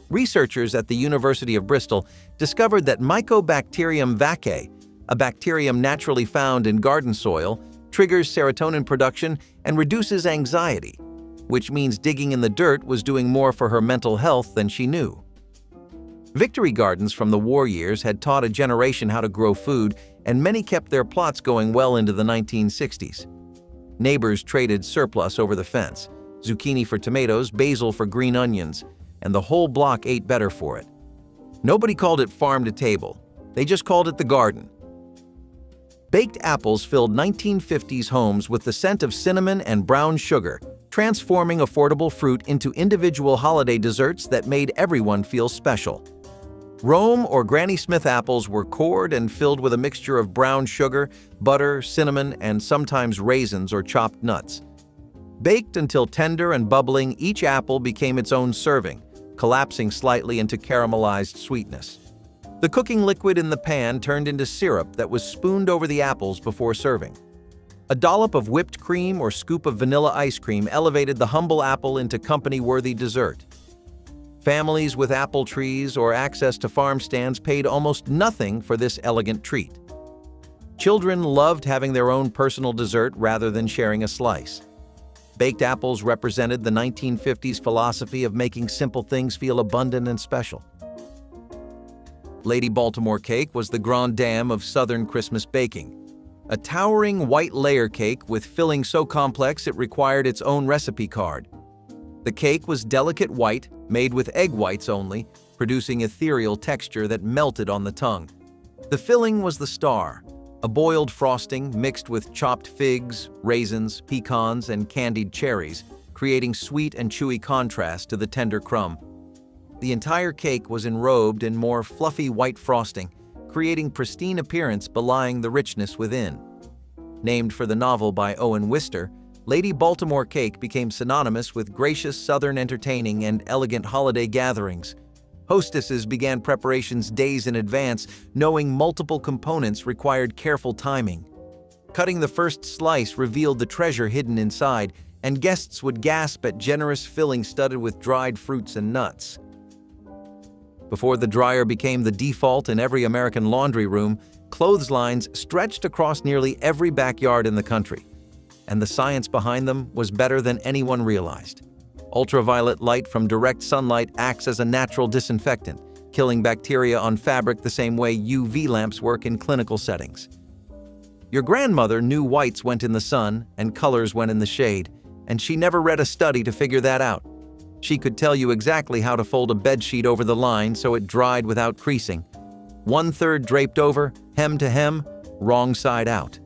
Researchers at the University of Bristol discovered that Mycobacterium vaccae, a bacterium naturally found in garden soil, triggers serotonin production and reduces anxiety, which means digging in the dirt was doing more for her mental health than she knew. Victory gardens from the war years had taught a generation how to grow food, and many kept their plots going well into the 1960s. Neighbors traded surplus over the fence, zucchini for tomatoes, basil for green onions. and the whole block ate better for it. Nobody called it farm to table. They just called it the garden. Baked apples filled 1950s homes with the scent of cinnamon and brown sugar, transforming affordable fruit into individual holiday desserts that made everyone feel special. Rome or Granny Smith apples were cored and filled with a mixture of brown sugar, butter, cinnamon, and sometimes raisins or chopped nuts. Baked until tender and bubbling, each apple became its own serving, collapsing slightly into caramelized sweetness. The cooking liquid in the pan turned into syrup that was spooned over the apples before serving. A dollop of whipped cream or scoop of vanilla ice cream elevated the humble apple into company-worthy dessert. Families with apple trees or access to farm stands paid almost nothing for this elegant treat. Children loved having their own personal dessert rather than sharing a slice. Baked apples represented the 1950s philosophy of making simple things feel abundant and special. Lady Baltimore cake was the grande dame of Southern Christmas baking. A towering white layer cake with filling so complex it required its own recipe card. The cake was delicate white, made with egg whites only, producing ethereal texture that melted on the tongue. The filling was the star, a boiled frosting mixed with chopped figs, raisins, pecans, and candied cherries, creating sweet and chewy contrast to the tender crumb. The entire cake was enrobed in more fluffy white frosting, creating pristine appearance belying the richness within. Named for the novel by Owen Wister, Lady Baltimore cake became synonymous with gracious Southern entertaining and elegant holiday gatherings. Hostesses began preparations days in advance, knowing multiple components required careful timing. Cutting the first slice revealed the treasure hidden inside, and guests would gasp at generous filling studded with dried fruits and nuts. Before the dryer became the default in every American laundry room, clotheslines stretched across nearly every backyard in the country. And the science behind them was better than anyone realized. Ultraviolet light from direct sunlight acts as a natural disinfectant, killing bacteria on fabric the same way UV lamps work in clinical settings. Your grandmother knew whites went in the sun and colors went in the shade, and she never read a study to figure that out. She could tell you exactly how to fold a bedsheet over the line so it dried without creasing. 1/3 draped over, hem to hem, wrong side out.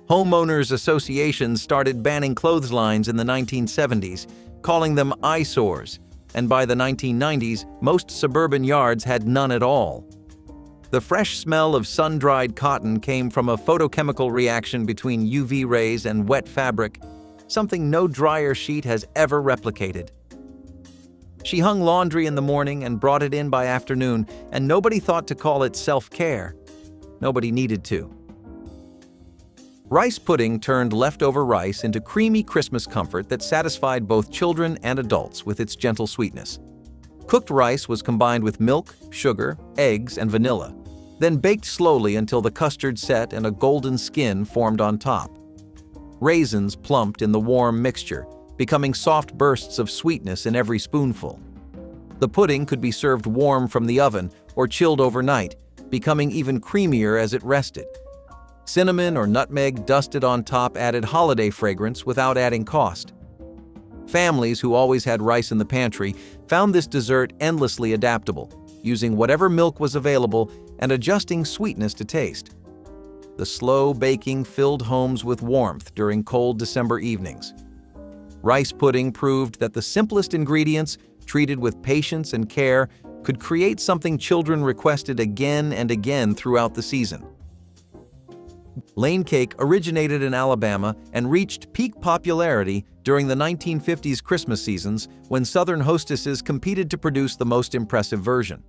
Homeowners associations started banning clotheslines in the 1970s, calling them eyesores, and by the 1990s, most suburban yards had none at all. The fresh smell of sun-dried cotton came from a photochemical reaction between UV rays and wet fabric, something no dryer sheet has ever replicated. She hung laundry in the morning and brought it in by afternoon, and nobody thought to call it self-care. Nobody needed to. Rice pudding turned leftover rice into creamy Christmas comfort that satisfied both children and adults with its gentle sweetness. Cooked rice was combined with milk, sugar, eggs, and vanilla, then baked slowly until the custard set and a golden skin formed on top. Raisins plumped in the warm mixture, becoming soft bursts of sweetness in every spoonful. The pudding could be served warm from the oven or chilled overnight, becoming even creamier as it rested. Cinnamon or nutmeg dusted on top added holiday fragrance without adding cost. Families who always had rice in the pantry found this dessert endlessly adaptable, using whatever milk was available and adjusting sweetness to taste. The slow baking filled homes with warmth during cold December evenings. Rice pudding proved that the simplest ingredients, treated with patience and care, could create something children requested again and again throughout the season. Lane cake originated in Alabama and reached peak popularity during the 1950s Christmas seasons when Southern hostesses competed to produce the most impressive version.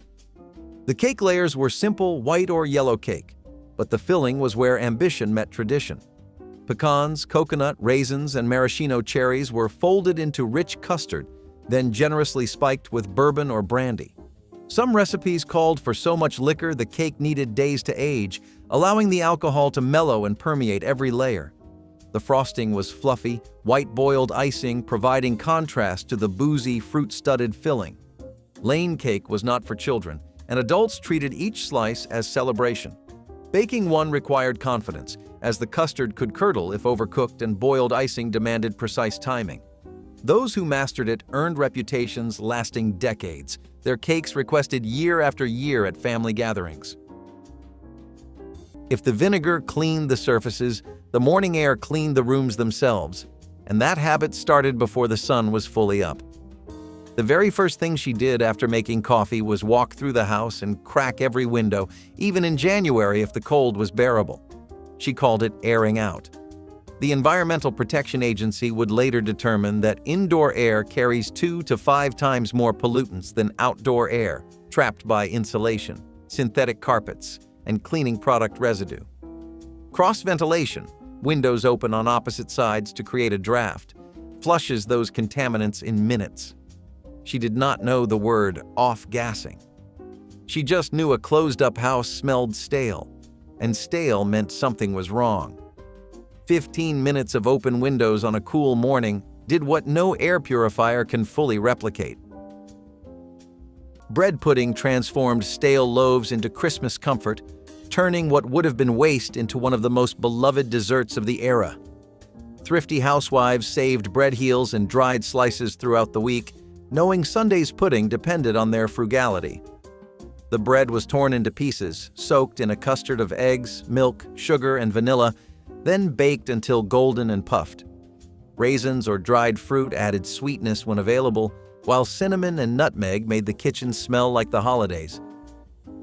The cake layers were simple white or yellow cake, but the filling was where ambition met tradition. Pecans, coconut, raisins, and maraschino cherries were folded into rich custard, then generously spiked with bourbon or brandy. Some recipes called for so much liquor the cake needed days to age, allowing the alcohol to mellow and permeate every layer. The frosting was fluffy, white-boiled icing providing contrast to the boozy, fruit-studded filling. Lane cake was not for children, and adults treated each slice as celebration. Baking one required confidence, as the custard could curdle if overcooked and boiled icing demanded precise timing. Those who mastered it earned reputations lasting decades, their cakes requested year after year at family gatherings. If the vinegar cleaned the surfaces, the morning air cleaned the rooms themselves, and that habit started before the sun was fully up. The very first thing she did after making coffee was walk through the house and crack every window, even in January if the cold was bearable. She called it airing out. The Environmental Protection Agency would later determine that indoor air carries 2 to 5 times more pollutants than outdoor air, trapped by insulation, synthetic carpets, and cleaning product residue. Cross-ventilation, windows open on opposite sides to create a draft, flushes those contaminants in minutes. She did not know the word off-gassing. She just knew a closed-up house smelled stale, and stale meant something was wrong. 15 minutes of open windows on a cool morning did what no air purifier can fully replicate. Bread pudding transformed stale loaves into Christmas comfort, turning what would have been waste into one of the most beloved desserts of the era. Thrifty housewives saved bread heels and dried slices throughout the week, knowing Sunday's pudding depended on their frugality. The bread was torn into pieces, soaked in a custard of eggs, milk, sugar, and vanilla, then baked until golden and puffed. Raisins or dried fruit added sweetness when available, while cinnamon and nutmeg made the kitchen smell like the holidays.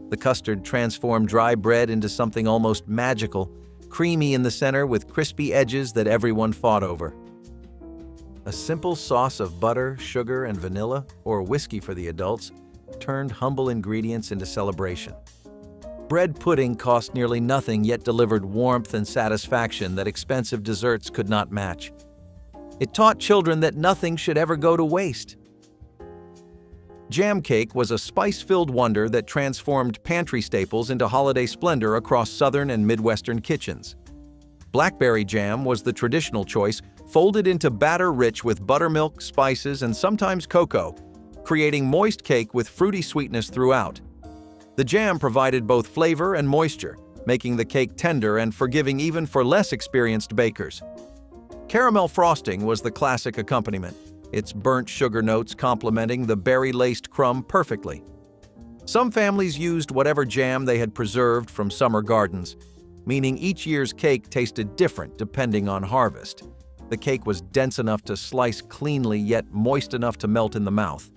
The custard transformed dry bread into something almost magical, creamy in the center with crispy edges that everyone fought over. A simple sauce of butter, sugar, and vanilla, or whiskey for the adults, turned humble ingredients into celebration. Bread pudding cost nearly nothing yet delivered warmth and satisfaction that expensive desserts could not match. It taught children that nothing should ever go to waste. Jam cake was a spice-filled wonder that transformed pantry staples into holiday splendor across southern and midwestern kitchens. Blackberry jam was the traditional choice, folded into batter rich with buttermilk, spices, and sometimes cocoa, creating moist cake with fruity sweetness throughout. The jam provided both flavor and moisture, making the cake tender and forgiving even for less experienced bakers. Caramel frosting was the classic accompaniment, its burnt sugar notes complementing the berry-laced crumb perfectly. Some families used whatever jam they had preserved from summer gardens, meaning each year's cake tasted different depending on harvest. The cake was dense enough to slice cleanly yet moist enough to melt in the mouth.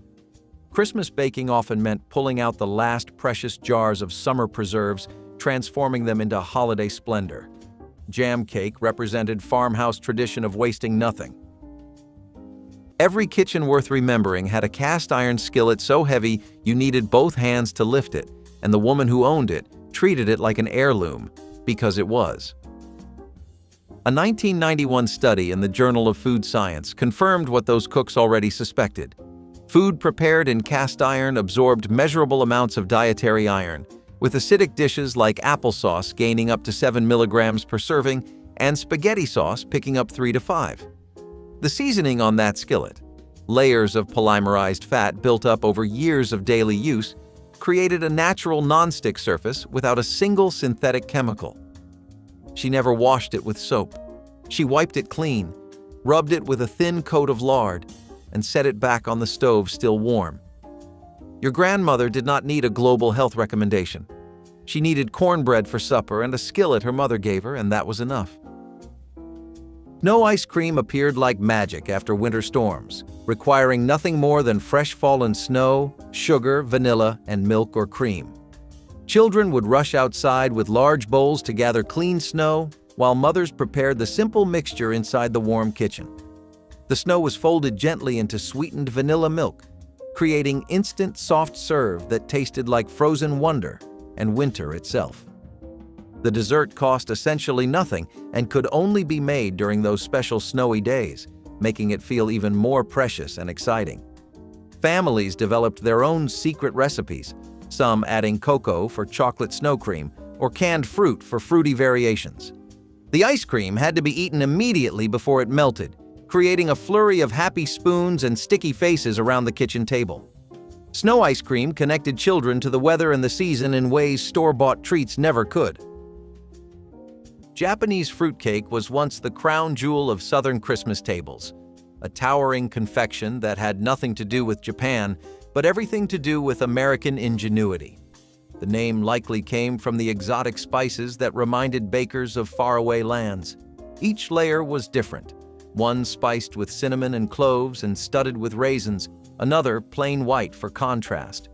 Christmas baking often meant pulling out the last precious jars of summer preserves, transforming them into holiday splendor. Jam cake represented farmhouse tradition of wasting nothing. Every kitchen worth remembering had a cast iron skillet so heavy you needed both hands to lift it, and the woman who owned it treated it like an heirloom, because it was. A 1991 study in the Journal of Food Science confirmed what those cooks already suspected. Food prepared in cast iron absorbed measurable amounts of dietary iron, with acidic dishes like applesauce gaining up to 7 milligrams per serving and spaghetti sauce picking up 3 to 5. The seasoning on that skillet, layers of polymerized fat built up over years of daily use, created a natural nonstick surface without a single synthetic chemical. She never washed it with soap. She wiped it clean, rubbed it with a thin coat of lard, and set it back on the stove still warm. Your grandmother did not need a global health recommendation. She needed cornbread for supper and a skillet her mother gave her, and that was enough. No ice cream appeared like magic after winter storms, requiring nothing more than fresh fallen snow, sugar, vanilla, and milk or cream. Children would rush outside with large bowls to gather clean snow, while mothers prepared the simple mixture inside the warm kitchen. The snow was folded gently into sweetened vanilla milk, creating instant soft serve that tasted like frozen wonder and winter itself. The dessert cost essentially nothing and could only be made during those special snowy days, making it feel even more precious and exciting. Families developed their own secret recipes, some adding cocoa for chocolate snow cream or canned fruit for fruity variations. The ice cream had to be eaten immediately before it melted, creating a flurry of happy spoons and sticky faces around the kitchen table. Snow ice cream connected children to the weather and the season in ways store-bought treats never could. Japanese fruitcake was once the crown jewel of Southern Christmas tables. a towering confection that had nothing to do with Japan, but everything to do with American ingenuity. The name likely came from the exotic spices that reminded bakers of faraway lands. Each layer was different, one spiced with cinnamon and cloves and studded with raisins, another plain white for contrast.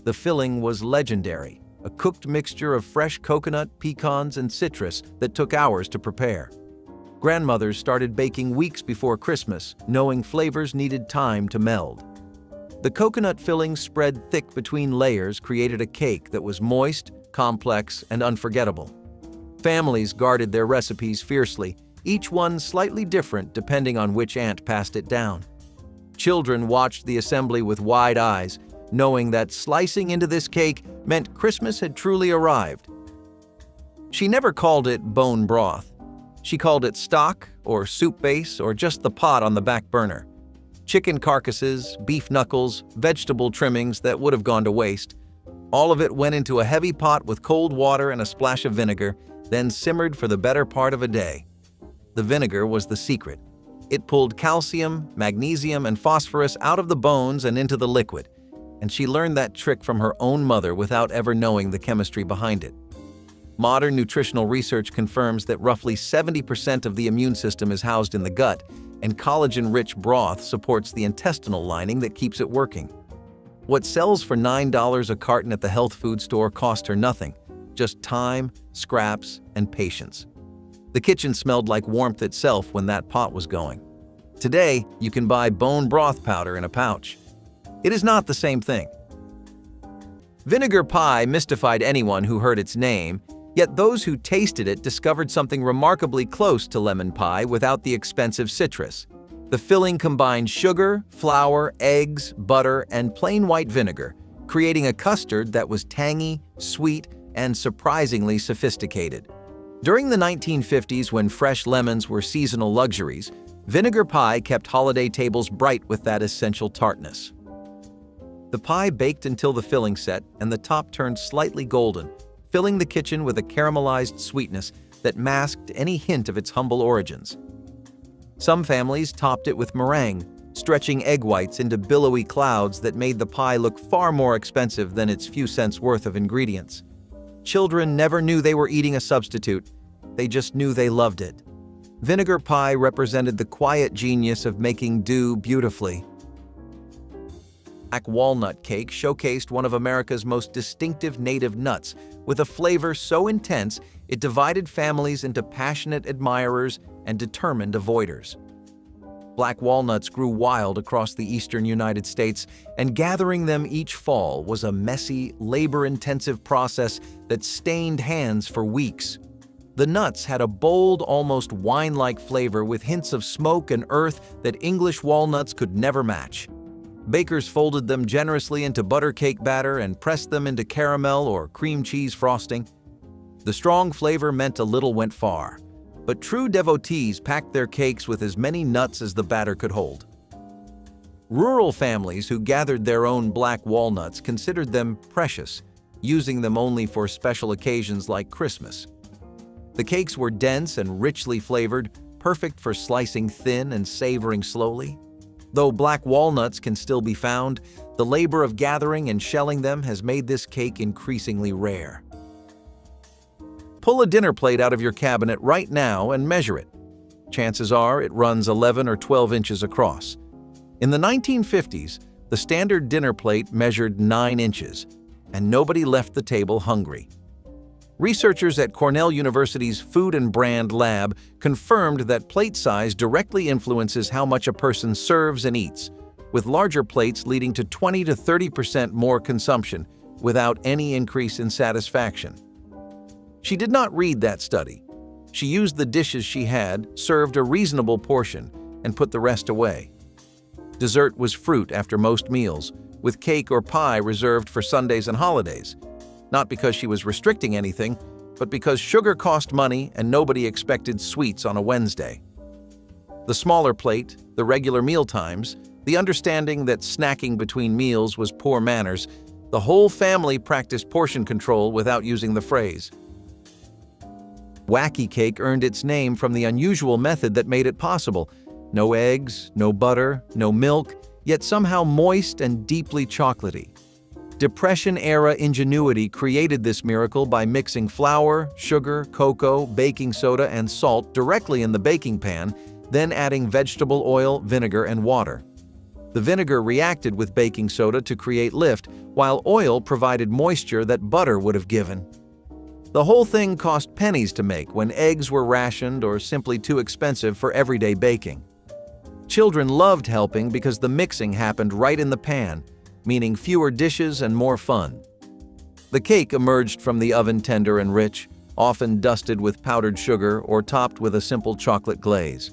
The filling was legendary, a cooked mixture of fresh coconut, pecans, and citrus that took hours to prepare. Grandmothers started baking weeks before Christmas, knowing flavors needed time to meld. The coconut filling spread thick between layers created a cake that was moist, complex, and unforgettable. Families guarded their recipes fiercely, each one slightly different depending on which aunt passed it down. Children watched the assembly with wide eyes, knowing that slicing into this cake meant Christmas had truly arrived. She never called it bone broth. She called it stock, or soup base, or just the pot on the back burner. Chicken carcasses, beef knuckles, vegetable trimmings that would have gone to waste. All of it went into a heavy pot with cold water and a splash of vinegar, then simmered for the better part of a day. The vinegar was the secret. It pulled calcium, magnesium, and phosphorus out of the bones and into the liquid, and she learned that trick from her own mother without ever knowing the chemistry behind it. Modern nutritional research confirms that roughly 70% of the immune system is housed in the gut, and collagen-rich broth supports the intestinal lining that keeps it working. What sells for $9 a carton at the health food store cost her nothing, just time, scraps, and patience. The kitchen smelled like warmth itself when that pot was going. Today, you can buy bone broth powder in a pouch. It is not the same thing. Vinegar pie mystified anyone who heard its name, yet those who tasted it discovered something remarkably close to lemon pie without the expensive citrus. The filling combined sugar, flour, eggs, butter, and plain white vinegar, creating a custard that was tangy, sweet, and surprisingly sophisticated. During the 1950s, when fresh lemons were seasonal luxuries, vinegar pie kept holiday tables bright with that essential tartness. The pie baked until the filling set and the top turned slightly golden, filling the kitchen with a caramelized sweetness that masked any hint of its humble origins. Some families topped it with meringue, stretching egg whites into billowy clouds that made the pie look far more expensive than its few cents worth of ingredients. Children never knew they were eating a substitute, they just knew they loved it. Vinegar pie represented the quiet genius of making do beautifully. Black walnut cake showcased one of America's most distinctive native nuts, with a flavor so intense it divided families into passionate admirers and determined avoiders. Black walnuts grew wild across the eastern United States, and gathering them each fall was a messy, labor-intensive process that stained hands for weeks. The nuts had a bold, almost wine-like flavor with hints of smoke and earth that English walnuts could never match. Bakers folded them generously into butter cake batter and pressed them into caramel or cream cheese frosting. The strong flavor meant a little went far, but true devotees packed their cakes with as many nuts as the batter could hold. Rural families who gathered their own black walnuts considered them precious, using them only for special occasions like Christmas. The cakes were dense and richly flavored, perfect for slicing thin and savoring slowly. Though black walnuts can still be found, the labor of gathering and shelling them has made this cake increasingly rare. Pull a dinner plate out of your cabinet right now and measure it. Chances are it runs 11 or 12 inches across. In the 1950s, the standard dinner plate measured 9 inches, and nobody left the table hungry. Researchers at Cornell University's Food and Brand Lab confirmed that plate size directly influences how much a person serves and eats, with larger plates leading to 20 to 30% more consumption without any increase in satisfaction. She did not read that study. She used the dishes she had, served a reasonable portion, and put the rest away. Dessert was fruit after most meals, with cake or pie reserved for Sundays and holidays. Not because she was restricting anything, but because sugar cost money and nobody expected sweets on a Wednesday. The smaller plate, the regular meal times, the understanding that snacking between meals was poor manners, the whole family practiced portion control without using the phrase. Wacky cake earned its name from the unusual method that made it possible. No eggs, no butter, no milk, yet somehow moist and deeply chocolatey. Depression-era ingenuity created this miracle by mixing flour, sugar, cocoa, baking soda, and salt directly in the baking pan, then adding vegetable oil, vinegar, and water. The vinegar reacted with baking soda to create lift, while oil provided moisture that butter would have given. The whole thing cost pennies to make when eggs were rationed or simply too expensive for everyday baking. Children loved helping because the mixing happened right in the pan, meaning fewer dishes and more fun. The cake emerged from the oven tender and rich, often dusted with powdered sugar or topped with a simple chocolate glaze.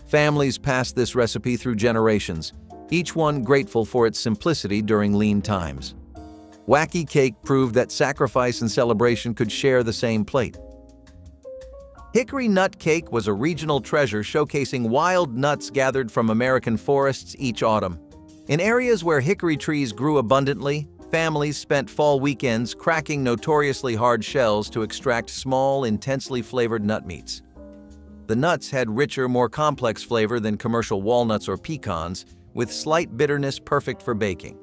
Families passed this recipe through generations, each one grateful for its simplicity during lean times. Wacky cake proved that sacrifice and celebration could share the same plate. Hickory nut cake was a regional treasure showcasing wild nuts gathered from American forests each autumn. In areas where hickory trees grew abundantly, families spent fall weekends cracking notoriously hard shells to extract small, intensely flavored nut meats. The nuts had richer, more complex flavor than commercial walnuts or pecans, with slight bitterness perfect for baking.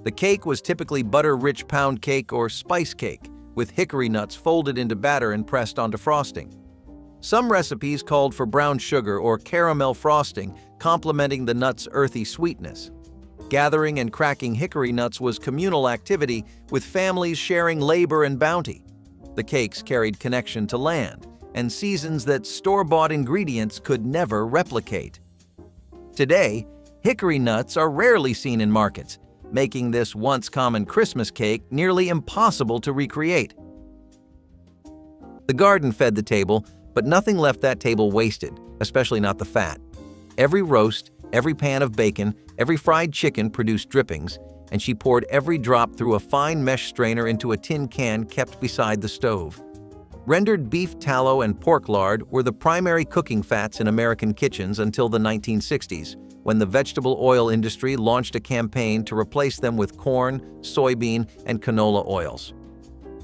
The cake was typically butter-rich pound cake or spice cake, with hickory nuts folded into batter and pressed onto frosting. Some recipes called for brown sugar or caramel frosting, complementing the nut's earthy sweetness. Gathering and cracking hickory nuts was communal activity, with families sharing labor and bounty. The cakes carried connection to land and seasons that store-bought ingredients could never replicate. Today, hickory nuts are rarely seen in markets, making this once common Christmas cake nearly impossible to recreate. The garden fed the table, but nothing left that table wasted, especially not the fat. Every roast, every pan of bacon, every fried chicken produced drippings, and she poured every drop through a fine mesh strainer into a tin can kept beside the stove. Rendered beef tallow and pork lard were the primary cooking fats in American kitchens until the 1960s, when the vegetable oil industry launched a campaign to replace them with corn, soybean, and canola oils.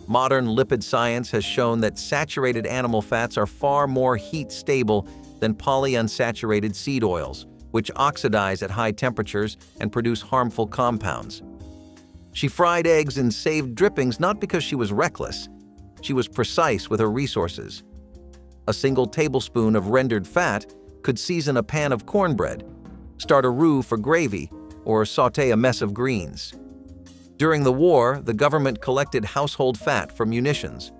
Modern lipid science has shown that saturated animal fats are far more heat-stable than polyunsaturated seed oils, which oxidize at high temperatures and produce harmful compounds. She fried eggs and saved drippings not because she was reckless. She was precise with her resources. A single tablespoon of rendered fat could season a pan of cornbread, start a roux for gravy, or sauté a mess of greens. During the war, the government collected household fat for munitions.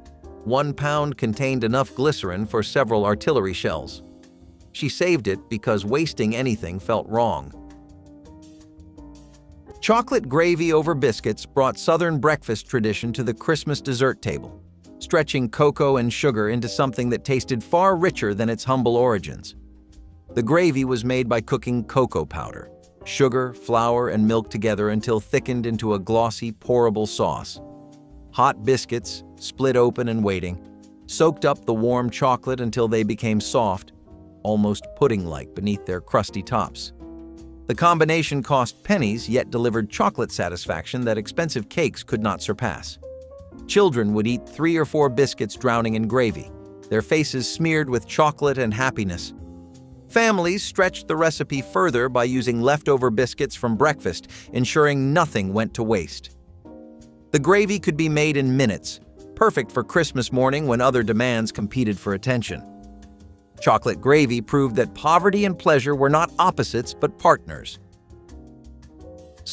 1 pound contained enough glycerin for several artillery shells. She saved it because wasting anything felt wrong. Chocolate gravy over biscuits brought Southern breakfast tradition to the Christmas dessert table, stretching cocoa and sugar into something that tasted far richer than its humble origins. The gravy was made by cooking cocoa powder, sugar, flour, and milk together until thickened into a glossy, pourable sauce. Hot biscuits, split open and waiting, soaked up the warm chocolate until they became soft, almost pudding-like beneath their crusty tops. The combination cost pennies yet delivered chocolate satisfaction that expensive cakes could not surpass. Children would eat 3 or 4 biscuits drowning in gravy, their faces smeared with chocolate and happiness. Families stretched the recipe further by using leftover biscuits from breakfast, ensuring nothing went to waste. The gravy could be made in minutes, perfect for Christmas morning when other demands competed for attention. Chocolate gravy proved that poverty and pleasure were not opposites but partners.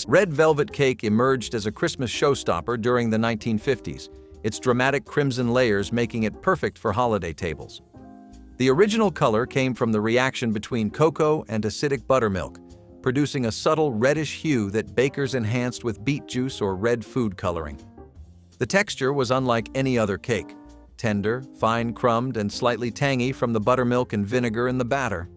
Red velvet cake emerged as a Christmas showstopper during the 1950s, its dramatic crimson layers making it perfect for holiday tables. The original color came from the reaction between cocoa and acidic buttermilk, producing a subtle reddish hue that bakers enhanced with beet juice or red food coloring. The texture was unlike any other cake, tender, fine crumbed, and slightly tangy from the buttermilk and vinegar in the batter.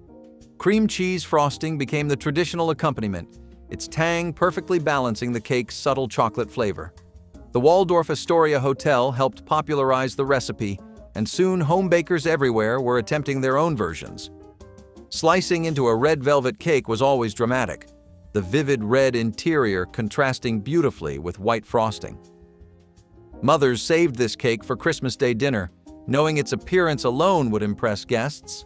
Cream cheese frosting became the traditional accompaniment, its tang perfectly balancing the cake's subtle chocolate flavor. The Waldorf Astoria Hotel helped popularize the recipe, and soon home bakers everywhere were attempting their own versions. Slicing into a red velvet cake was always dramatic, the vivid red interior contrasting beautifully with white frosting. Mothers saved this cake for Christmas Day dinner, knowing its appearance alone would impress guests.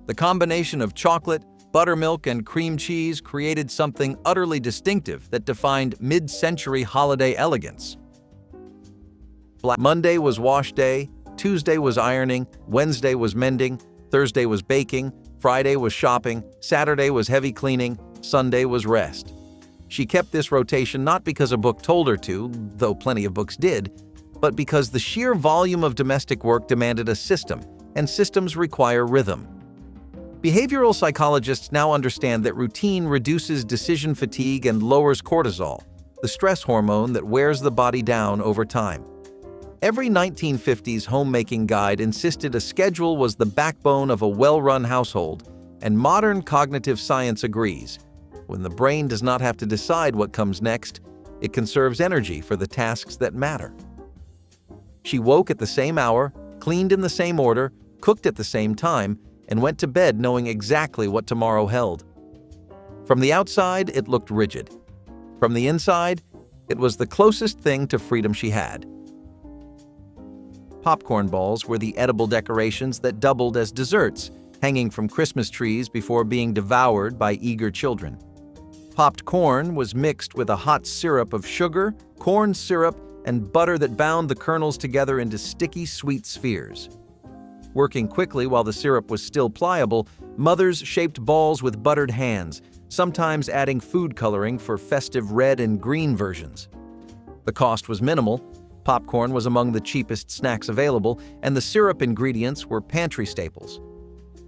The combination of chocolate, buttermilk and cream cheese created something utterly distinctive that defined mid-century holiday elegance. Monday was wash day, Tuesday was ironing, Wednesday was mending, Thursday was baking, Friday was shopping, Saturday was heavy cleaning, Sunday was rest. She kept this rotation not because a book told her to, though plenty of books did, but because the sheer volume of domestic work demanded a system, and systems require rhythm. Behavioral psychologists now understand that routine reduces decision fatigue and lowers cortisol, the stress hormone that wears the body down over time. Every 1950s homemaking guide insisted a schedule was the backbone of a well-run household, and modern cognitive science agrees. When the brain does not have to decide what comes next, it conserves energy for the tasks that matter. She woke at the same hour, cleaned in the same order, cooked at the same time, and went to bed knowing exactly what tomorrow held. From the outside, it looked rigid. From the inside, it was the closest thing to freedom she had. Popcorn balls were the edible decorations that doubled as desserts, hanging from Christmas trees before being devoured by eager children. Popped corn was mixed with a hot syrup of sugar, corn syrup, and butter that bound the kernels together into sticky, sweet spheres. Working quickly while the syrup was still pliable, mothers shaped balls with buttered hands, sometimes adding food coloring for festive red and green versions. The cost was minimal. Popcorn was among the cheapest snacks available, and the syrup ingredients were pantry staples.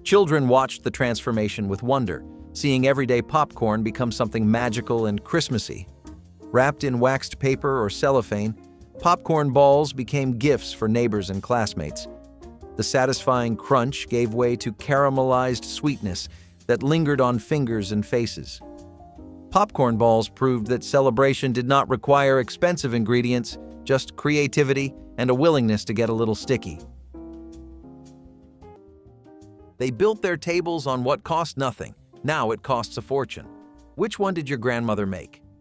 Children watched the transformation with wonder, seeing everyday popcorn become something magical and Christmassy. Wrapped in waxed paper or cellophane, popcorn balls became gifts for neighbors and classmates. The satisfying crunch gave way to caramelized sweetness that lingered on fingers and faces. Popcorn balls proved that celebration did not require expensive ingredients, just creativity and a willingness to get a little sticky. They built their tables on what cost nothing. Now it costs a fortune. Which one did your grandmother make?